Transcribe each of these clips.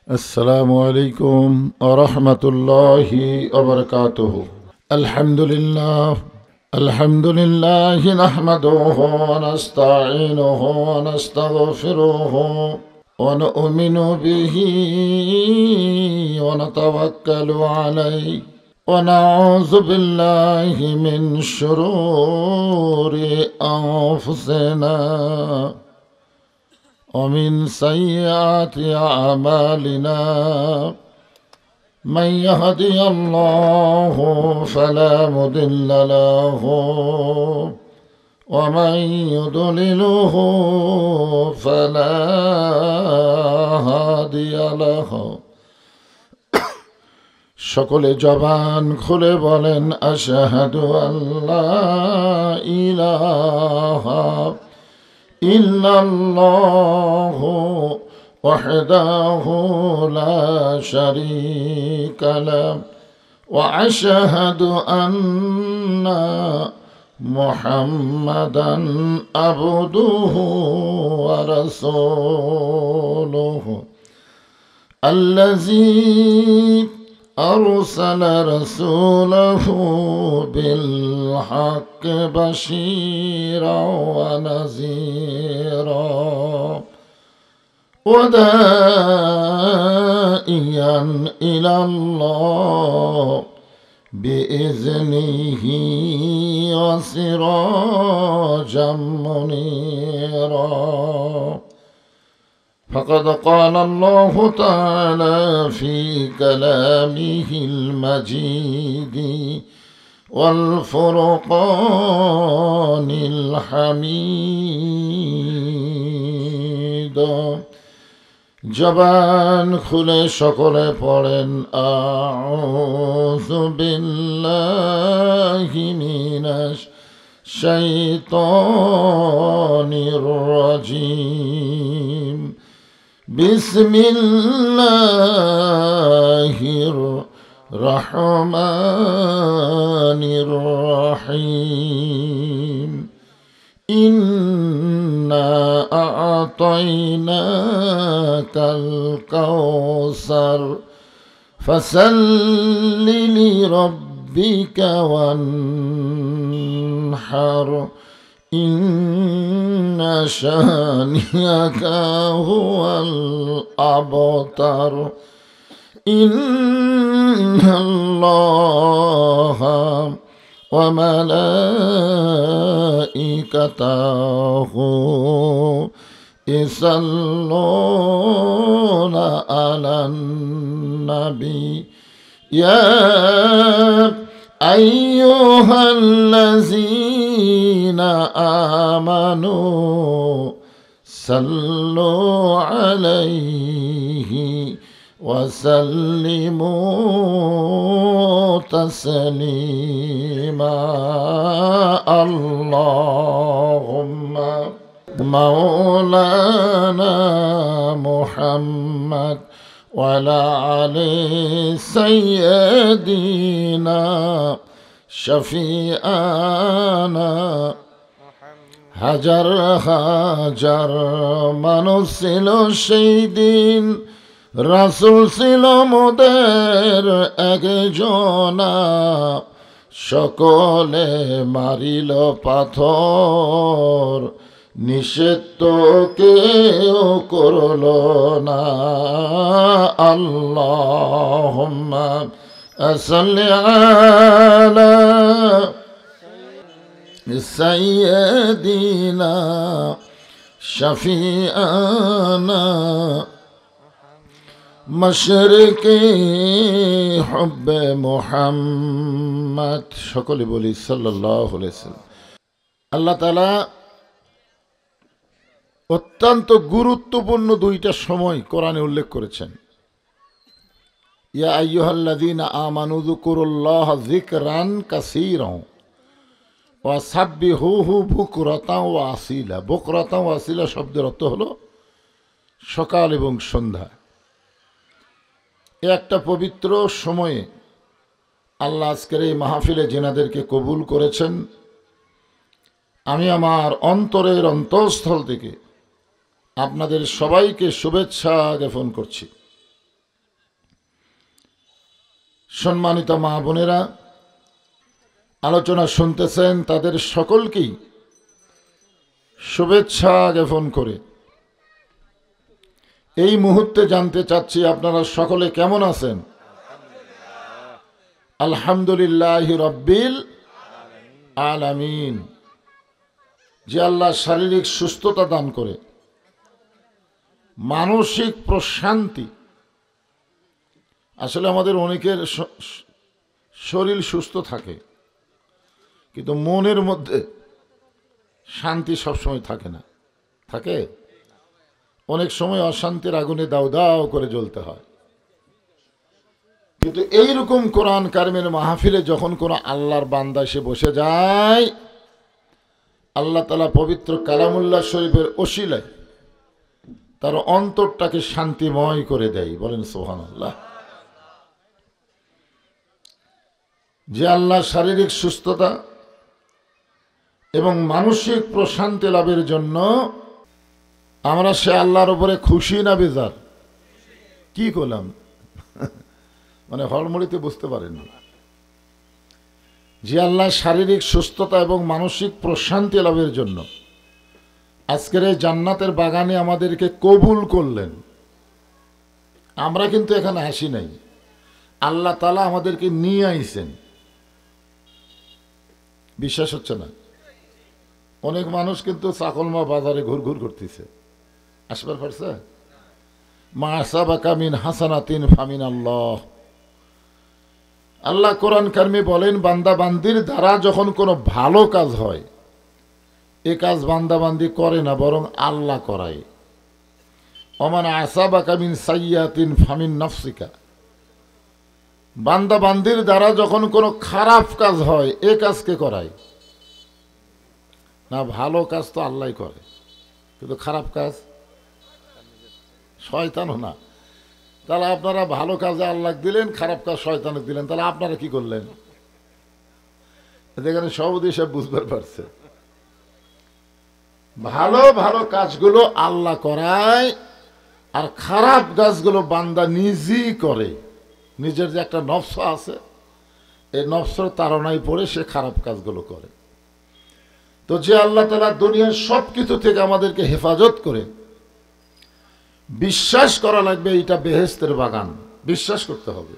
السلام عليكم ورحمة الله وبركاته. الحمد لله نحمده ونستعينه ونستغفره ونؤمن به ونتوكل عليه ونعوذ بالله من شرور أنفسنا ومن سيئات أعمالنا. من يهدي الله فلا مضل له ومن يضلله فلا هادي له। সকলে জবান খুলে বলেন আশহাদু আল্লা ইলাহা ইল্লাল্লাহু ওয়াহদাহু লা শারীকা লাহু ওয়া আশহাদু আন্না মুহাম্মাদান আবদুহু ওয়া রাসূলুহু আল্লাযী أرسل رسوله بالحق بشيرا ونذيرا وداعيا إلى الله بإذنه وسراجا منيرا. فقد قال الله تعالى في كلامه المجيد والفرقان الحميد. জবান খুলে সকলে পড়েন আউযু বিল্লাহি মিনাশ শাইতানির রাজীম। بسم الله الرحمن الرحيم. إنا أعطيناك الكوثر فصل لربك وانحر إن شانئك هو الأبتر. إن الله وملائكته يصلون على النبي يا أيها الذين آمنوا صلوا عليه وسلموا تسليما. اللهم مولانا محمد وعلى آله سيدنا شفيعنا হাজার হাজার মানুষ ছিল সেই দিন, রাসূল ছিল মোদের একজনা। সকলে মারিল পাথর, নিষেধ তো কেউ করল না। আল্লাহুম্মা সাল্লি আলা সাইয়্যিদিনা শাফিআনা মাশরিকি হুব্বে মুহাম্মদ। সকলে বলি সাল্লাল্লাহু আলাইহি ওয়াসাল্লাম। আল্লাহ তাআলা অত্যন্ত গুরুত্বপূর্ণ দুইটা সময় কোরআনে উল্লেখ করেছেন। ইয়া আইয়ুহাল্লাযীনা আমানু যকুরুল্লাহা যিকরান কাসীরা ওয়া সাব্বিহুহু বুকরাতাও ওয়া আসীলা। বুকরাতাও ওয়া আসীলা শব্দের অর্থ হলো সকাল এবং সন্ধ্যা। একটা পবিত্র সময়ে আল্লাহ আজকের এই মাহফিলে যেনাদেরকে কবুল করেছেন, আমি আমার অন্তরের অন্তঃস্থল থেকে আপনাদের সবাইকে শুভেচ্ছা জ্ঞাপন করছি। সম্মানিত মা বোনেরা, আলোচনা শুনতেছেন, তাদের সকলকেই শুভেচ্ছা জ্ঞাপন করে এই মুহূর্তে জানতে চাচ্ছি আপনারা সকলে কেমন আছেন? আলহামদুলিল্লাহ রব্বিল আলামিন। যে আল্লাহ শারীরিক সুস্থতা দান করে, মানসিক প্রশান্তি। আসলে আমাদের অনেকের শরীর সুস্থ থাকে, কিন্তু মনের মধ্যে শান্তি সবসময় থাকে না। থাকে, অনেক সময় অশান্তির আগুনে দাউ দাউ করে জ্বলতে হয়। কিন্তু এইরকম কোরআন কারিমের মাহফিলে যখন কোনো আল্লাহর বান্দা এসে বসে যায়, আল্লাহ তাআলা পবিত্র কালামুল্লাহ শরীফের ওসিলায় তার অন্তরটাকে শান্তিময় করে দেয়। বলেন সুবহানাল্লাহ। যে আল্লাহ শারীরিক সুস্থতা এবং মানসিক প্রশান্তি লাভের জন্য আমরা সে আল্লাহর উপরে খুশি না বেজার? কি করলাম মানে হড়মড়িতে বুঝতে পারেননি। যে আল্লাহ শারীরিক সুস্থতা এবং মানসিক প্রশান্তি লাভের জন্য আজকের এই জান্নাতের বাগানে আমাদেরকে কবুল করলেন। আমরা কিন্তু এখানে আসি নাই, আল্লাহ তাআলা আমাদেরকে নিয়ে আইছেন। বিশ্বাস হচ্ছে না? অনেক মানুষ কিন্তু চাকলমা বাজারে ঘুরঘুর করতেছে, আসবার পারছে? মা সাবাকা মিন হাসানাতিন ফামিন আল্লাহ। আল্লাহ কোরআন কারিমে বলেন, বান্দা বান্দির দ্বারা যখন কোনো ভালো কাজ হয়, এ কাজ বান্দা বান্দি করে না, বরং আল্লাহ করায়। ওমান আসাবাকা মিন সাইয়্যাতিন ফামিন নাফসিকা। বান্দা বান্দির দ্বারা যখন কোনো খারাপ কাজ হয়, এ কাজ কে করায়? না, ভালো কাজ তো আল্লাহই করে, কিন্তু খারাপ কাজ শয়তানও না। তাহলে আপনারা ভালো কাজে আল্লাহ দিলেন, খারাপ কাজ শয়তানকে দিলেন, তাহলে আপনারা কি করলেন? এখানে সবই সব বুঝবার পারছে। ভালো ভালো কাজগুলো আল্লাহ করায়, আর খারাপ কাজগুলো বান্দা নিজেই করে। নিজের যে একটা নফস আছে, এই নফসের তাড়নায় পড়ে সে খারাপ কাজগুলো করে। তো যে আল্লাহ তাআলা দুনিয়ার সব কিছু থেকে আমাদেরকে হেফাজত করে, বিশ্বাস করা লাগবে এটা বেহেশতের বাগান। বিশ্বাস করতে হবে।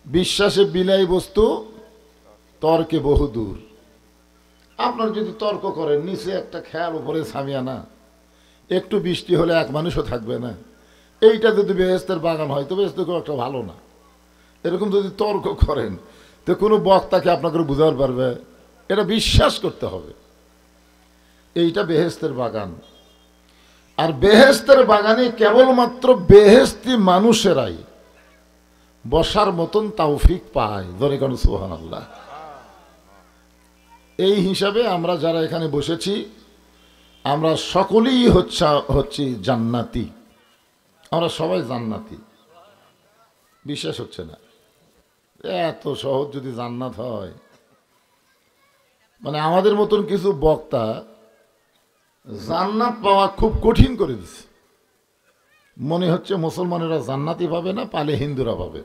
বিশ্বাসে বিলাই বস্তু, তর্কে বহুদূর। আপনার যদি তর্ক করেন, নিচে একটা খেয়াল, উপরে সামিয়ানা, একটু বৃষ্টি হলে এক মানুষও থাকবে না, এইটা যদি বেহেশতের বাগান হয়, তো বেহেশত খুব একটা ভালো না। এরকম যদি তর্ক করেন, তো কোনো বক্তাকে আপনাকে বুঝাতে পারবে? এটা বিশ্বাস করতে হবে এইটা বেহেশতের বাগান। আর বেহেশতের বাগানে কেবলমাত্র বেহেশতি মানুষেরাই বসার মতন তৌফিক পায়। ধরে কোন সুবহানাল্লাহ। এই হিসাবে আমরা যারা এখানে বসেছি, আমরা সকলেই হচ্ছি জান্নাতি। আমরা সবাই জান্নাতি। বিশ্বাস হচ্ছে না? এত সহজ যদি জান্নাত হয়, মানে আমাদের মতন কিছু বক্তা জান্নাত পাওয়া খুব কঠিন করে দিচ্ছে। মনে হচ্ছে মুসলমানেরা জান্নাতি পাবে না, পালে হিন্দুরা পাবে,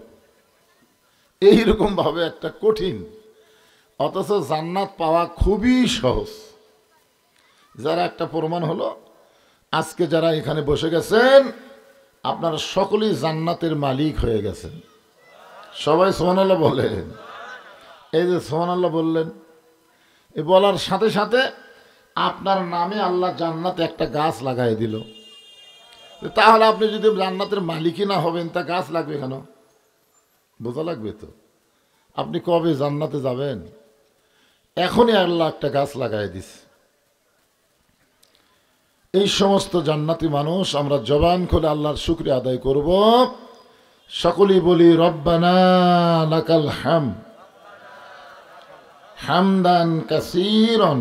এইরকম ভাবে একটা কঠিন। অথচ জান্নাত পাওয়া খুবই সহজ। যারা একটা প্রমাণ হলো, আজকে যারা এখানে বসে গেছেন, আপনারা সকলেই জান্নাতের মালিক হয়ে গেছেন। সবাই সুবহানাল্লাহ বলেন। এই যে সুবহানাল্লাহ বললেন, এ বলার সাথে সাথে আপনার নামে আল্লাহ জান্নাতে একটা গাছ লাগাই দিল। তাহলে আপনি যদি জান্নাতের মালিকই না হবেন, তা গাছ লাগবে কেন? বোঝা লাগবে তো। আপনি কবে জান্নাতে যাবেন? এখনই আল্লাহ একটা গাছ লাগাই দিস। এই সমস্ত জান্নাতি মানুষ আমরা জবান খুলে আল্লাহর শুকরিয়া আদায় করব। সকলেই বলি রব্বানা লাকাল হামদ হামদান কাসীরান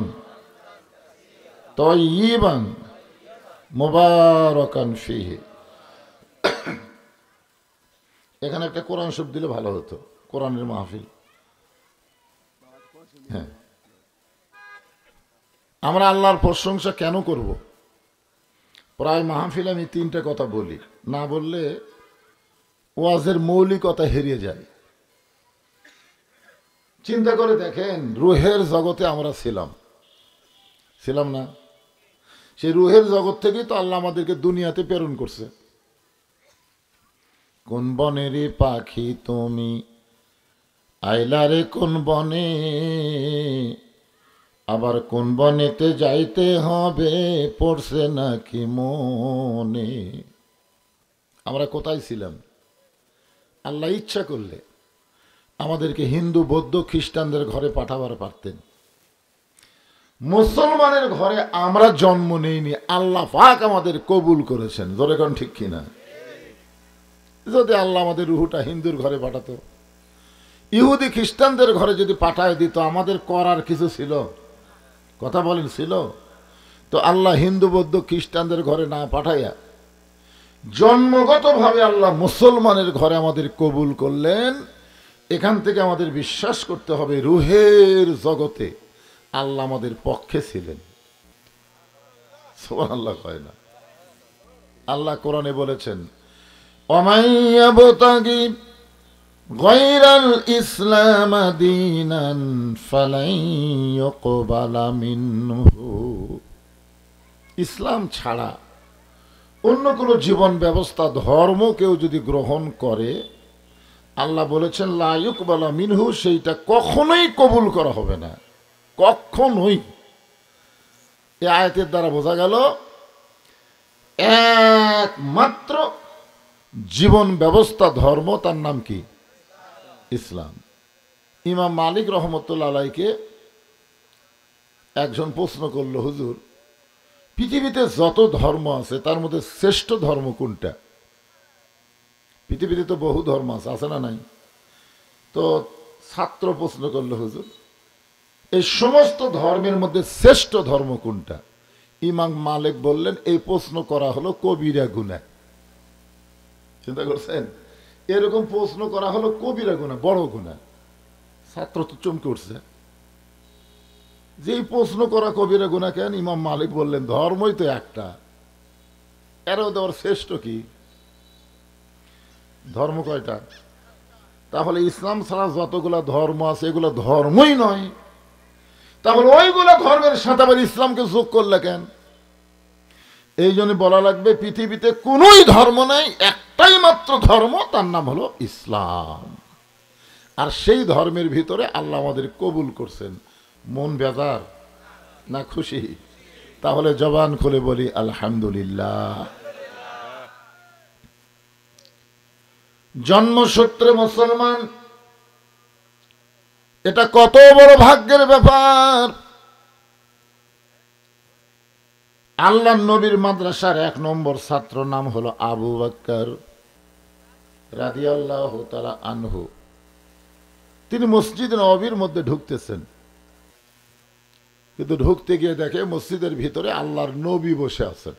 তাইয়িবান মুবারাকান ফীহি। এখানে একটা কোরআন শব্দ দিলে ভালো হতো, কোরআনের মাহফিল। হ্যাঁ, আমরা আল্লাহর প্রশংসা কেন করব? প্রায় মাহফিল আমি তিনটা কথা বলি, না বললে ওয়াজের মৌলিকতা হারিয়ে যায়। চিন্তা করে দেখেন, রুহের জগতে আমরা ছিলাম না? সেই রুহের জগৎ থেকেই তো আল্লাহ আমাদেরকে দুনিয়াতে প্রেরণ করছে। কোন বনেরই পাখি তুমি, আইলারে কোন বনে, আবার কোন বনেতে যাইতে হবে, পড়ছে নাকি মনে। আমরা কোথায় ছিলাম? আল্লাহ ইচ্ছা করলে আমাদেরকে হিন্দু, বৌদ্ধ, খ্রিস্টানদের ঘরে পাঠাবার পারতেন। মুসলমানের ঘরে আমরা জন্ম নেইনি, আল্লাহ পাক আমাদের কবুল করেছেন। ধরে কোন ঠিক কিনা? যদি আল্লাহ আমাদের রুহুটা হিন্দুর ঘরে পাঠাতো, ইহুদি খ্রিস্টানদের ঘরে যদি পাঠায় দিত, আমাদের করার কিছু ছিল? কথা বলেন, ছিল? তো আল্লাহ হিন্দু, বৌদ্ধ, খ্রিস্টানদের ঘরে না পাঠাইয়া জন্মগতভাবে আল্লাহ মুসলমানের ঘরে আমাদের কবুল করলেন। এখান থেকে আমাদের বিশ্বাস করতে হবে, রুহের জগতে আল্লাহ আমাদের পক্ষে ছিলেন। সুবহানাল্লাহ কয় না? আল্লাহ কোরআনে বলেছেন, ওমাইয়াবতাগি গায়রাল ইসলাম দীনান ফালাই ইউকবালা মিনহু। ইসলাম ছাড়া অন্য কোনো জীবন ব্যবস্থা, ধর্ম কেউ যদি গ্রহণ করে, আল্লাহ বলেছেন লা ইউকবালা মিনহু, সেইটা কখনোই কবুল করা হবে না, কখনোই। এই আয়াতের দ্বারা বোঝা গেল একমাত্র জীবন ব্যবস্থা, ধর্ম, তার নাম কি? ইসলাম। ইমাম মালিক রহমতুল্লাহ আলাইকে একজন প্রশ্ন করল, হুজুর, পৃথিবীতে যত ধর্ম আছে তার মধ্যে শ্রেষ্ঠ ধর্ম কোনটা? পৃথিবীতে তো বহু ধর্ম আছে না নাই? তো ছাত্র প্রশ্ন করল, হুজুর, এই সমস্ত ধর্মের মধ্যে শ্রেষ্ঠ ধর্ম কোনটা? ইমাম মালিক বললেন, এই প্রশ্ন করা হলো কবিরা গুনাহ। চিন্তা করছেন? এরকম প্রশ্ন করা হলো কবিরা গুনাহ, বড় গুনাহ। ছাত্র তো চমকে উঠছে, যে এই প্রশ্ন করা কবিরা গুনাহ কেন? ইমাম মালিক বললেন, ধর্মই তো একটা, এরও দেওয়ার শ্রেষ্ঠ কি? ধর্ম কয়টা? তাহলে ইসলাম ছাড়া যতগুলা ধর্ম আছে এগুলো ধর্মই নয়। তাহলে ওইগুলা ধর্মের সাথে আবার ইসলামকে যোগ করলে কেন? এই জন্য বলা লাগবে, পৃথিবীতে কোনোই ধর্ম নাই, একটাই মাত্র ধর্ম, তার নাম হলো ইসলাম। আর সেই ধর্মের ভিতরে আল্লাহ আমাদের কবুল করছেন। মন বেজার না খুশি? তাহলে জবান খুলে বলি আলহামদুলিল্লাহ। জন্মসূত্রে মুসলমান, এটা কত বড় ভাগ্যের ব্যাপার। আল্লাহ নবীর মাদ্রাসার 1 নম্বর ছাত্র নাম হলো আবু বকর রাদিয়াল্লাহু তাআলা আনহু। তিনি মসজিদ নববীর মধ্যে ঢুকতেছেন, কিন্তু ঢুকতে গিয়ে দেখে মসজিদের ভিতরে আল্লাহর নবী বসে আছেন।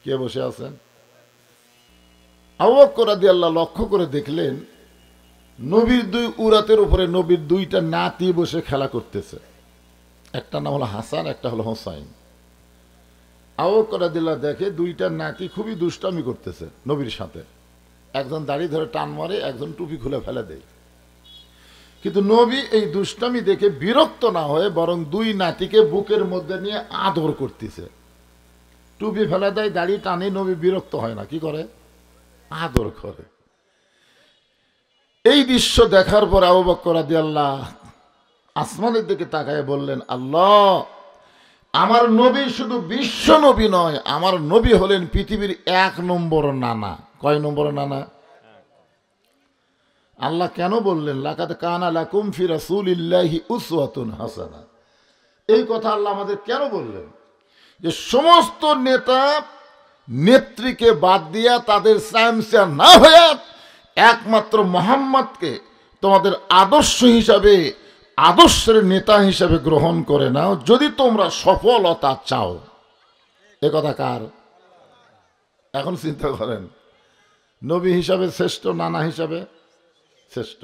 কে বসে আছেন? আবু বকর রাদিয়াল্লাহু লক্ষ্য করে দেখলেন, নবীর 2 উরাতের উপরে নবীর 2টা নাতি বসে খেলা করতেছে। একটা নাম হলো হাসান, একটা হলো হোসাইন। আবু বকর রাদিয়াল্লাহু দেখে 2টা নাতি খুবই দুষ্টামি করতেছে নবীর সাথে। একজন দাড়ি ধরে টান মারে, একজন টুপি খুলে ফেলে দেয়। কিন্তু নবী এই দুষ্টামি দেখে বিরক্ত না হয়ে বরং 2 নাতিকে বুকের মধ্যে নিয়ে আদর করতেছে। টুপি ফেলে দেয়, দাড়ি টানে, নবী বিরক্ত হয় না, কি করে? আদর করে। এই দৃশ্য দেখার পর আবু বকর রাদিয়াল্লাহু আসমানের দিকে তাকায় বললেন, আল্লাহ, আমার নবী শুধু বিশ্ব নবী নয়, আমার নবী হলেন পৃথিবীর 1 নম্বর নানা। কয় নম্বর নানা? আল্লাহ কেন বললেন লাকাদ কানা লাকুম ফি রাসূলিল্লাহি উসওয়াতুন হাসানাহ? এই কথা আল্লাহ আমাদের কেন বললেন? যে সমস্ত নেতা নেত্রীকে বাদ দিয়া, তাদের সায়েন্সিয়া না হয়ে একমাত্র মুহাম্মদকে তোমাদের আদর্শ হিসাবে, আদর্শের নেতা হিসাবে গ্রহণ করে নাও, যদি তোমরা সফলতা চাও। এ কথা কার? এখন চিন্তা করেন, নবী হিসাবে শ্রেষ্ঠ, নানা হিসাবে শ্রেষ্ঠ।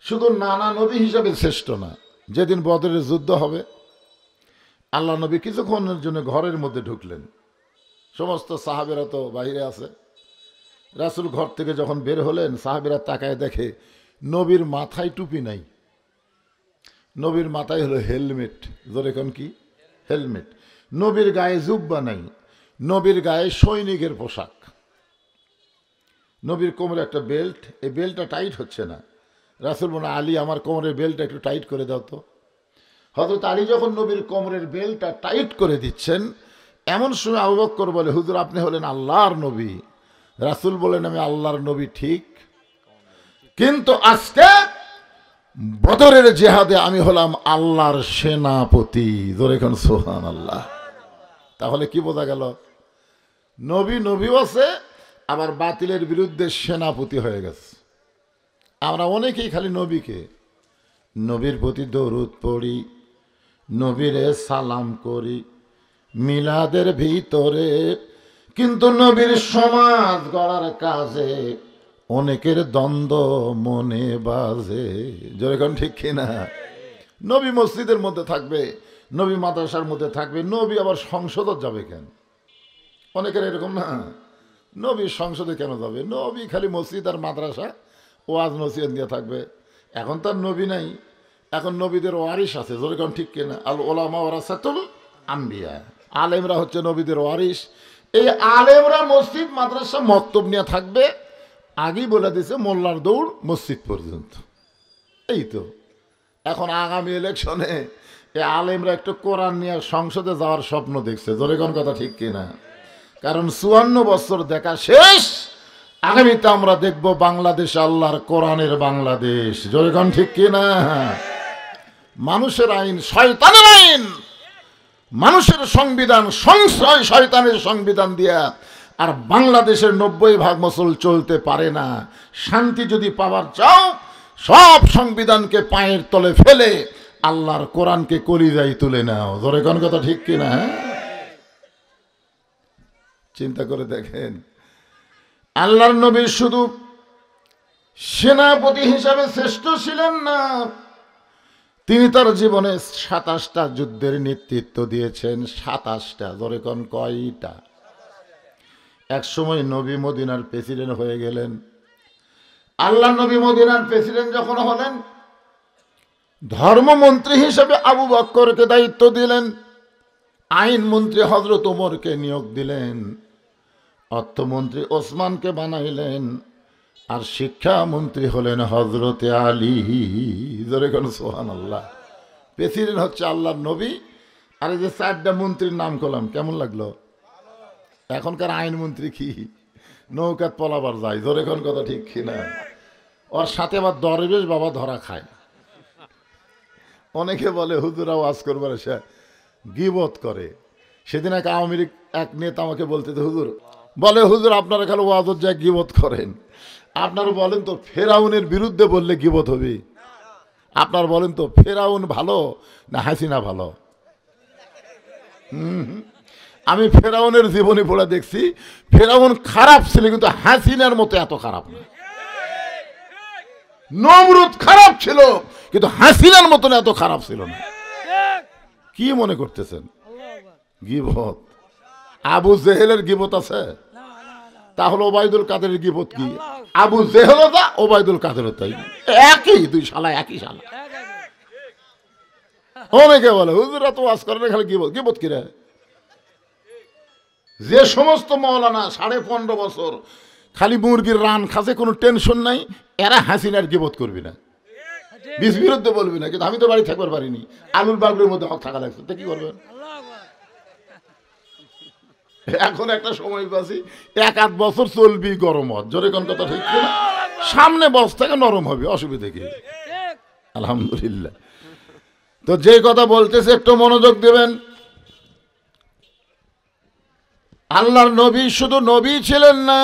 শুধু নানা নবী হিসাবে শ্রেষ্ঠ না, যেদিন বদরের যুদ্ধ হবে, আল্লাহ নবী কিছুক্ষণের জন্য ঘরের মধ্যে ঢুকলেন। সমস্ত সাহাবেরা তো বাইরে আছে। রাসূল ঘর থেকে যখন বের হলেন, সাহাবেরা তাকায় দেখে নবীর মাথায় টুপি নাই, নবীর মাথায় হলো হেলমেট। যেরকম কি হেলমেট। নবীর গায়ে জুব্বা নাই, নবীর গায়ে সৈনিকের পোশাক। নবীর কোমরে একটা বেল্ট, এই বেল্টটা টাইট হচ্ছে না। রাসূল বলে, আলী আমার কোমরের বেল্টটা একটু টাইট করে দাও তো। হযরত আলী যখন নবীর কোমরের বেল্টটা টাইট করে দিচ্ছেন, এমন সময় আবু বকর বলে, হুজুর আপনি হলেন আল্লাহর নবী। রাসূল বলেন, আমি আল্লাহর নবী ঠিক, কিন্তু আজকে বদরের জিহাদে আমি হলাম আল্লাহর সেনাপতি। জোরে কোন সুবহানাল্লাহ। তাহলে কি বোঝা গেল? নবী নবীও আছে, আবার বাতিলের বিরুদ্ধে সেনাপতি হয়ে গেছে। আমরা অনেকেই খালি নবীকে, নবীর প্রতি দরুদ পড়ি, নবীরে সালাম করি মিলাদের ভিতরে, কিন্তু নবীর সমাজ গড়ার কাজে অনেকের দ্বন্দ্ব মনে বাজে। যেরকম ঠিক কিনা? নবী মসজিদের মধ্যে থাকবে, নবী মাদ্রাসার মধ্যে থাকবে, নবী আবার সংসদে যাবে কেন? অনেকের এরকম না, নবী সংসদে কেন যাবে? নবী খালি মসজিদ আর মাদ্রাসা ওয়াজ নসিহত দিয়ে থাকবে। এখন তার নবী নাই, এখন নবীদের ওয়ারিস আছে। যেরকম ঠিক কিনা? আল ওলামা ওয়ারাসাতুল আম্বিয়া, আলেমরা হচ্ছে নবীদের ওয়ারিস। এই আলেমরা মসজিদ মাদ্রাসা মক্তব নিয়ে থাকবে। আগেই বলে দিয়েছে মোল্লার দৌড় মসজিদ পর্যন্ত। এই তো এখন আগামী ইলেকশনে এই আলেমরা একটু কোরআন নিয়ে সংসদে যাওয়ার স্বপ্ন দেখছে। যেরকম কথা ঠিক কিনা? কারণ 54 বছর দেখা শেষ, আগামীতে আমরা দেখব বাংলাদেশ আল্লাহর কোরআনের বাংলাদেশ। যেরকম ঠিক কিনা? মানুষের আইন শয়তানের আইন, মানুষের সংবিধান সংশয় শয়তানের সংবিধান দিয়া আর বাংলাদেশের 90% মুসল চলতে পারে না। শান্তি যদি পাওয়ার চাও, সব সংবিধানকে পায়ের তলে ফেলে আল্লাহর কোরআনকে কলিজায় তুলে নাও। ধরে কোন কথা ঠিক কিনা? চিন্তা করে দেখেন, আল্লাহর নবী শুধু সেনাপতি হিসাবে শ্রেষ্ঠ ছিলেন না, তিনি তার জীবনে 27টা যুদ্ধের নেতৃত্ব দিয়েছেন। 27টা। ধরে কোন কয়টা? এক সময় নবী মদিনার প্রেসিডেন্ট হয়ে গেলেন। আল্লাহ নবী মদিনার প্রেসিডেন্ট যখন হলেন, ধর্মমন্ত্রী হিসেবে আবু বকরকে দায়িত্ব দিলেন, আইনমন্ত্রী হযরত ওমরকে নিয়োগ দিলেন, অর্থমন্ত্রী ওসমানকে বানাইলেন, আর শিক্ষামন্ত্রী হলেন হযরতে আলী। জোরে কোন সুবহানাল্লাহ। প্রেসিডেন্ট হচ্ছে আল্লাহর নবী, আর এই যে 4টা মন্ত্রীর নাম করলাম, কেমন লাগলো? এখনকার আইনমন্ত্রী কি নৌকাত পলাবার যায়। জোরে কোন কথা ঠিক কিনা? ওর সাথে আবার দরবেশ বাবা ধরা খায়। অনেকে বলে হুজুরা ওয়াজ করবার এসে গীবত করে। সেদিন এক আওয়ামী লীগ এক নেতা আমাকে বলতে, হুজুর বলে, হুজুর আপনারা খালি ওয়াজত যায় গীবত করেন, আপনারা বলেন তো ফেরাউনের বিরুদ্ধে বললে গীবত হবে? আপনার বলেন তো ফেরাউন ভালো না হাসিনা ভালো? আমি ফেরাউনের জীবনী পড়ে দেখছি, ফেরাউন খারাপ ছিল, কিন্তু হাসিনার মতো এত খারাপ না। নমরুদ খারাপ ছিল, কিন্তু হাসিনার মতন এত খারাপ ছিল না। কি মনে করতেছেন গীবত? আবু জেহেলের গীবত আছে? তাহলে ওবায়দুল কাদেরের গীবত কি? আবু জেহেলও তা, ওবায়দুল কাদেরও তাই, একই, দুই শালা একই শালা। অনেকে বলে হুজুরা তো ওয়াজ করে না, খালি গীবত। গীবত কি রে? যে সমস্ত মাওলানা 15.5 বছর খালি মুরগির রান খাসে, কোনো টেনশন নাই, এরা হাসিনার গীবত করবি না, বিরুদ্ধে বলবি না। কিন্তু আমি তো বাড়ি থাকবার পারিনি, আলুর বাগড়ির মধ্যে হক থাকা লাগছে, তো কি করবেন? এখন একটা সময় পাচ্ছি 1-8 বছর চলবি গরম হত। জোরে কোন কথা ঠিক না? সামনে বস থেকে নরম হবে, অসুবিধা কি? আলহামদুলিল্লাহ। তো যে কথা বলতেছে একটু মনোযোগ দেবেন। আল্লাহর নবী শুধু নবী ছিলেন না,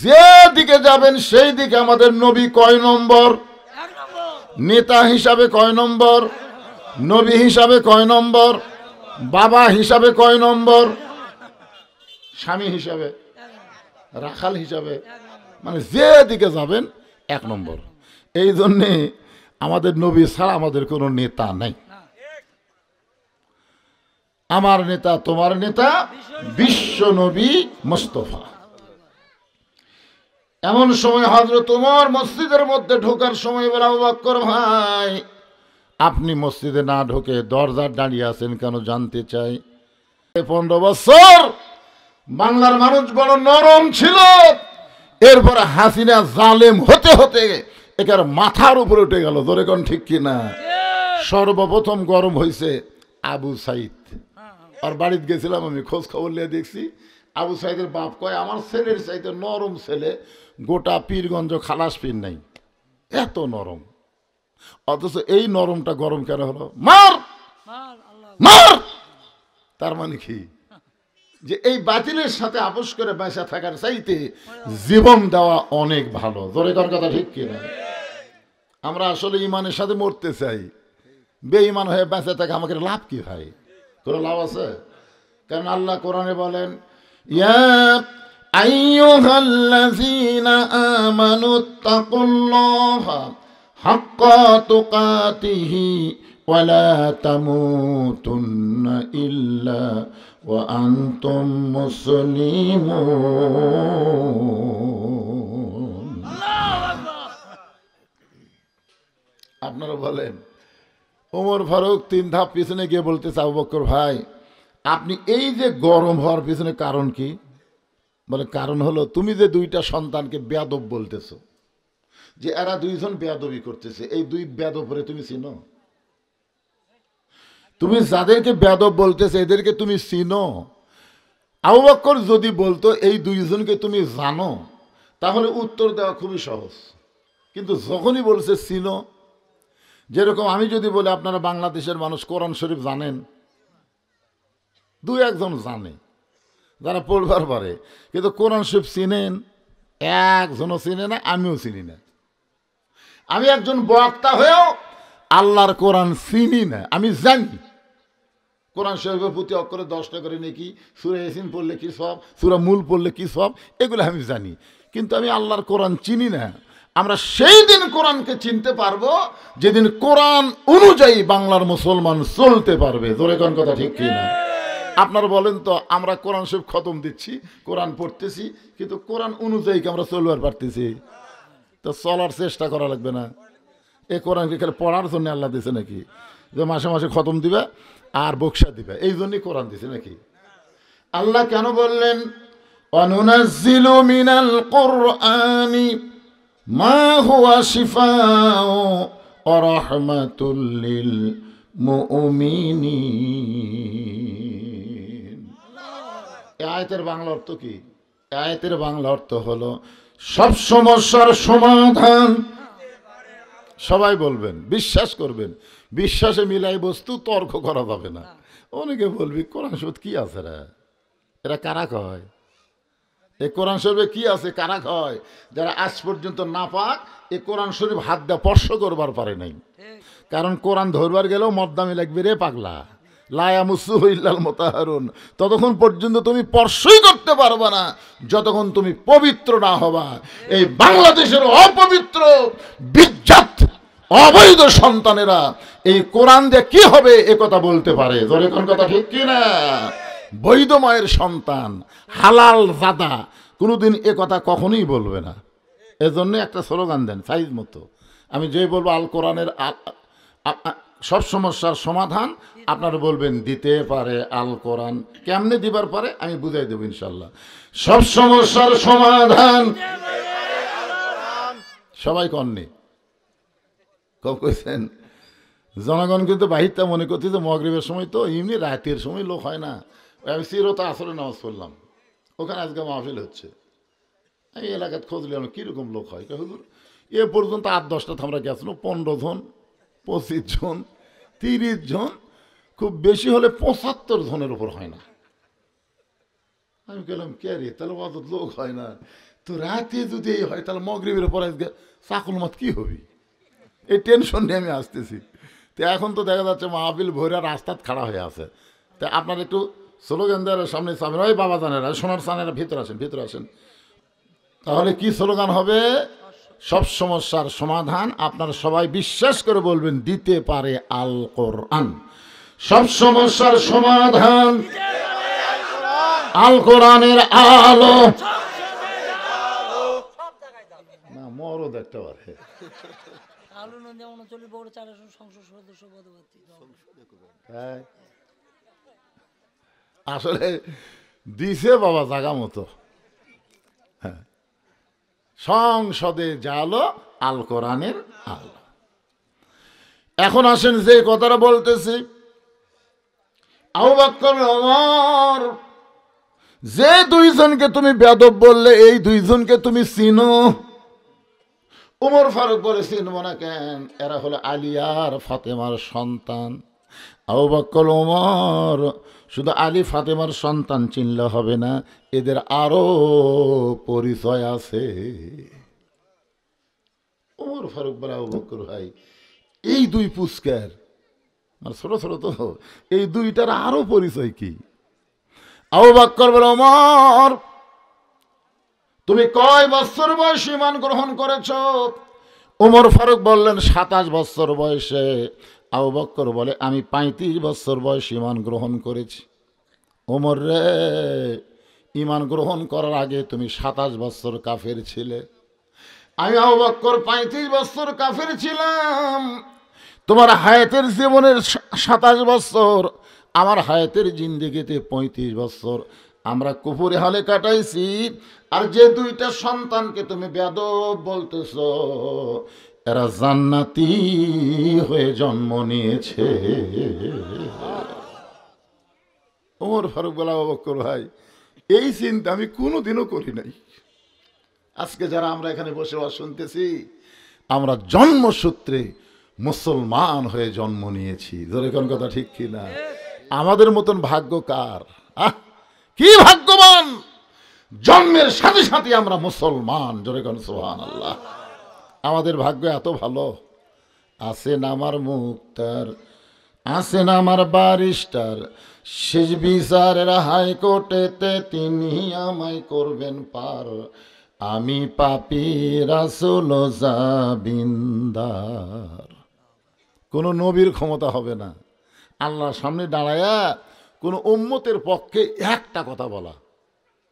যে দিকে যাবেন সেই দিকে আমাদের নবী কয় নম্বর? নেতা হিসাবে কয় নম্বর? নবী হিসাবে কয় নম্বর? বাবা হিসাবে কয় নম্বর? স্বামী হিসাবে, রাখাল হিসাবে, মানে যে দিকে যাবেন 1 নম্বর। এই জন্যে আমাদের নবী ছাড়া আমাদের কোনো নেতা নাই। আমার নেতা, তোমার নেতা বিশ্ব নবী মুস্তাফা। এমন সময় হযরত ওমর মসজিদের মধ্যে ঢোকার সময় বলে, আবু বকর ভাই, আপনি মসজিদে না ঢোকে দরজার দাঁড়িয়ে আছেন কেন জানতে চাই? 15 বছর বাংলার মানুষ বড় নরম ছিল, এরপরে হাসিনা জালেম হতে হতে একের মাথার উপরে উঠে গেল। জোরে কোন ঠিক কিনা? সর্বপ্রথম গরম হয়েছে আবু সাইদ। আর বাড়িতে গেছিলাম আমি, খোঁজ খবর নিয়ে দেখছি আবু সাইদের বাপ কয়, আমার ছেলের চাইতে নরম ছেলে গোটা পীরগঞ্জ খালাস পীর নাই, এত নরম। অথচ এই নরমটা গরম কেন হলো? মার মার। তার মানে কি? যে এই বাতিলের সাথে আপোষ করে বেঁচে থাকার চাইতে জীবন দেওয়া অনেক ভালো। জোরে কর কথা ঠিক কিনা? আমরা আসলে ইমানের সাথে মরতে চাই, বেঈমান হয়ে বেঁচে থাকে আমাকে লাভ কি ভাই? কোনো লাভ আছে? কারণ আল্লাহ কোরআনে বলেন, ইয়া আইয়ুহাল্লাযীনা আমানুত্তাকুল্লাহা হাক্কা তুকাতিহি ওয়া লা তামুতুন্না ইল্লা ওয়া আনতুম মুসলিমুন। আপনারা বলেন, ওমর ফারুক 3 ধাপ পিছনে গিয়ে বলতেছে, আবু বকর ভাই, আপনি এই যে গরম হওয়ার পিছনে কারণ কি? বলে, কারণ হলো তুমি যে 2টা সন্তানকে বেয়াদব বলতেছো, যে এরা 2জন বেয়াদবি করতেছে, এই 2 বেয়াদবরে তুমি চিনো? তুমি যাদেরকে বেয়াদব বলতেছে এদেরকে তুমি চিনো? আবু বকর যদি বলতো এই 2জনকে তুমি জানো, তাহলে উত্তর দেওয়া খুবই সহজ। কিন্তু যখনই বলছে চিনো, যেরকম আমি যদি বলি আপনারা বাংলাদেশের মানুষ কোরআন শরীফ জানেন, 2-1 জন জানে যারা পড়বার পারে, কিন্তু কোরআন শরীফ চিনেন? 1 জনও চিনে না, আমিও চিনি না। আমি একজন বক্তা হয়েও আল্লাহর কোরআন চিনি না। আমি জানি কোরআন শরীফের প্রতি অক্ষরে 10টা করে নাকি, সূরা ইয়াসিন পড়লে কি সব, সূরা মূল পড়লে কি সব, এগুলো আমি জানি, কিন্তু আমি আল্লাহর কোরআন চিনি না। আমরা সেই দিন কোরআনকে চিনতে পারবো যেদিন কোরআন অনুযায়ী বাংলার মুসলমান চলতে পারবে। জোরে কোন কথা ঠিক কিনা? আপনারা বলেন তো, আমরা কোরআন শরীফ খতম দিচ্ছি, কোরআন পড়তেছি, কিন্তু কোরআন অনুযায়ী কি আমরা চলবার পারতেছি? তো চলার চেষ্টা করা লাগবে না? এই কোরআনকে খালি পড়ার জন্য আল্লাহ দিছে নাকি? যে মাসে মাসে খতম দিবে আর বকশা দিবে, এই জন্যই কোরআন দিছে নাকি? আল্লাহ কেন বললেন ওয়ানুনাজ্জিলু মিনাল কুরআনি মা হুয়া শিফাউ ওয়া রাহমাতুল লিল মুমিনিন? এই আয়াতের বাংলা অর্থ কি? এই আয়াতের বাংলা অর্থ হলো সব সমস্যার সমাধান। সবাই বলবেন, বিশ্বাস করবেন, বিশ্বাসে মিলাই বস্তু তর্ক করা যাবে না। অনেকে বলবি কোরআন শরীফ কি আছে রে, এরা কারা কয়? এই কোরআন শরীফে কি আছে কারা কয়? যারা আজ পর্যন্ত না পাক এই কোরআন শরীফ হাত দিয়ে স্পর্শ করবার পারে নাই। কারণ কোরআন ধরবার গেলেও মদ্দামি লাগবে রে পাগলা, লা ইয়ামুসুহু ইল্লাল মুতাহহারুন। ততক্ষণ পর্যন্ত তুমি স্পর্শই করতে পারবে না যতক্ষণ তুমি পবিত্র না হবা। এই বাংলাদেশের অপবিত্র বিজ্জাত অবৈধ সন্তানেরা এই কোরআন দিয়ে কি হবে এ কথা বলতে পারে। জোরে কোন কথা ঠিক কিনা? বৈধ মায়ের সন্তান, হালাল জাদা কোনোদিন এ কথা কখনোই বলবে না। এজন্য একটা স্লোগান দেন সাইজ মতো, আমি যে বলবো আল কোরআনের সব সমস্যার সমাধান, আপনারা বলবেন দিতে পারে আল কোরআন। কেমনে দিবার পারে আমি বুঝাই দেবো ইনশাল্লাহ। সব সমস্যার সমাধান সবাই কননি, কম কইছেন। জনগণ কিন্তু বাহিরটা মনে করতে যে মগরিবের সময় তো এমনি রাতের সময় লোক হয় না। আমি চিরতা আসলে নামাজ পড়লাম, ওখানে আজকে মাহফিল হচ্ছে, আমি এলাকাত খোঁজ নিলাম কীরকম লোক হয়। হুজুর এ পর্যন্ত 8-10টা আমরা গেছিল, 15 জন, 25 জন, 30 জন, খুব বেশি হলে 75 জনের উপর হয় না। আমি গেলাম কে রে, তাহলে অত লোক হয় না তো, রাতে যদি এই হয় তাহলে মগরিবের পর আজকে চাকুল মাত কী হবি, এই টেনশন নিয়ে আমি আসতেছি। তো এখন তো দেখা যাচ্ছে মাহফিল ভরে রাস্তাত খাড়া হয়ে আছে। তা আপনার একটু স্লোগান দেওয়ার সামনে চাবেন, ওই বাবা জানেরা, সোনার চানেরা ভিতরে আসেন, ভিতরে আসেন। তাহলে কি স্লোগান হবে? সব সমস্যার সমাধান। আপনারা সবাই বিশ্বাস করে বলবেন দিতে পারে আল কোরআন। সব সমস্যার সমাধান আল কোরআনের আলো। দেখতে পারে। আলু নদী 39 বগুড়া 400 সংসদ সদস্য পদপ্রার্থী। হ্যাঁ, আসলে দিছে বাবা জাগা মতো। হ্যাঁ, সংসদে জালো আল কোরআনের আলো। এখন আসেন যে কথাটা বলতেছি, আবু বকর ওমর, যে দুইজনকে তুমি বেয়াদব বললে এই দুইজনকে তুমি চিনো? ওমর ফারুক বলে চিনব না কেন? এরা হলো আলী আর ফাতেমার সন্তান। আবু বকর ওমর, শুধু আলী ফাতেমার সন্তান চিনলে হবে না, এদের আরো পরিচয় আছে। ওমর ফারুক বলে, আবু বকর ভাই, এই দুই পুস্কার মানে ছোট ছোট তো, এই দুইটার আরো পরিচয় কি? আবু বকর বলে, ওমর তুমি কয় বছর বয়সে ঈমান গ্রহণ করেছ? ওমর ফারুক বললেন 27 বছর বয়সে। আবু বকর বলে, আমি 35 বছর বয়সে ঈমান গ্রহণ করেছি। ওমর রে, ঈমান গ্রহণ করার আগে তুমি 27 বছর কাফের ছিলে। আমি আবু বকর 35 বছর কাফের ছিলাম। তোমার হায়াতের জীবনের 27 বছর, আমার হায়াতের জিন্দেগিতে 35 বছর আমরা কুফরি হালে কাটাইছি। আর যে দুইটা সন্তানকে তুমি বেয়াদব বলতেছ, এরা জান্নাতি হয়ে জন্ম নিয়েছে। ওমর ফারুক বলা, আবু বকর ভাই, এই চিন্তা আমি কোনোদিনও করি নাই। আজকে যারা আমরা এখানে বসে শুনতেছি, আমরা জন্মসূত্রে মুসলমান হয়ে জন্ম নিয়েছি। ধরে কোন কথা ঠিক কিনা? আমাদের মতন ভাগ্য কার? কি ভাগ্যবান, জন্মের সাথে সাথে আমরা মুসলমান। জোরে কোন সুবহানাল্লাহ। আমাদের ভাগ্য এত ভালো। আছেন আমার মুক্তার, আছেন আমার ব্যারিস্টার, শেষ বিচারের হাইকোর্টেতে তিনি আমায় করবেন পার। আমি পাপী রাসূল জাবিন্দার। কোনো নবীর ক্ষমতা হবে না আল্লাহর সামনে দাঁড়ায়া কোনো উম্মতের পক্ষে একটা কথা বলা।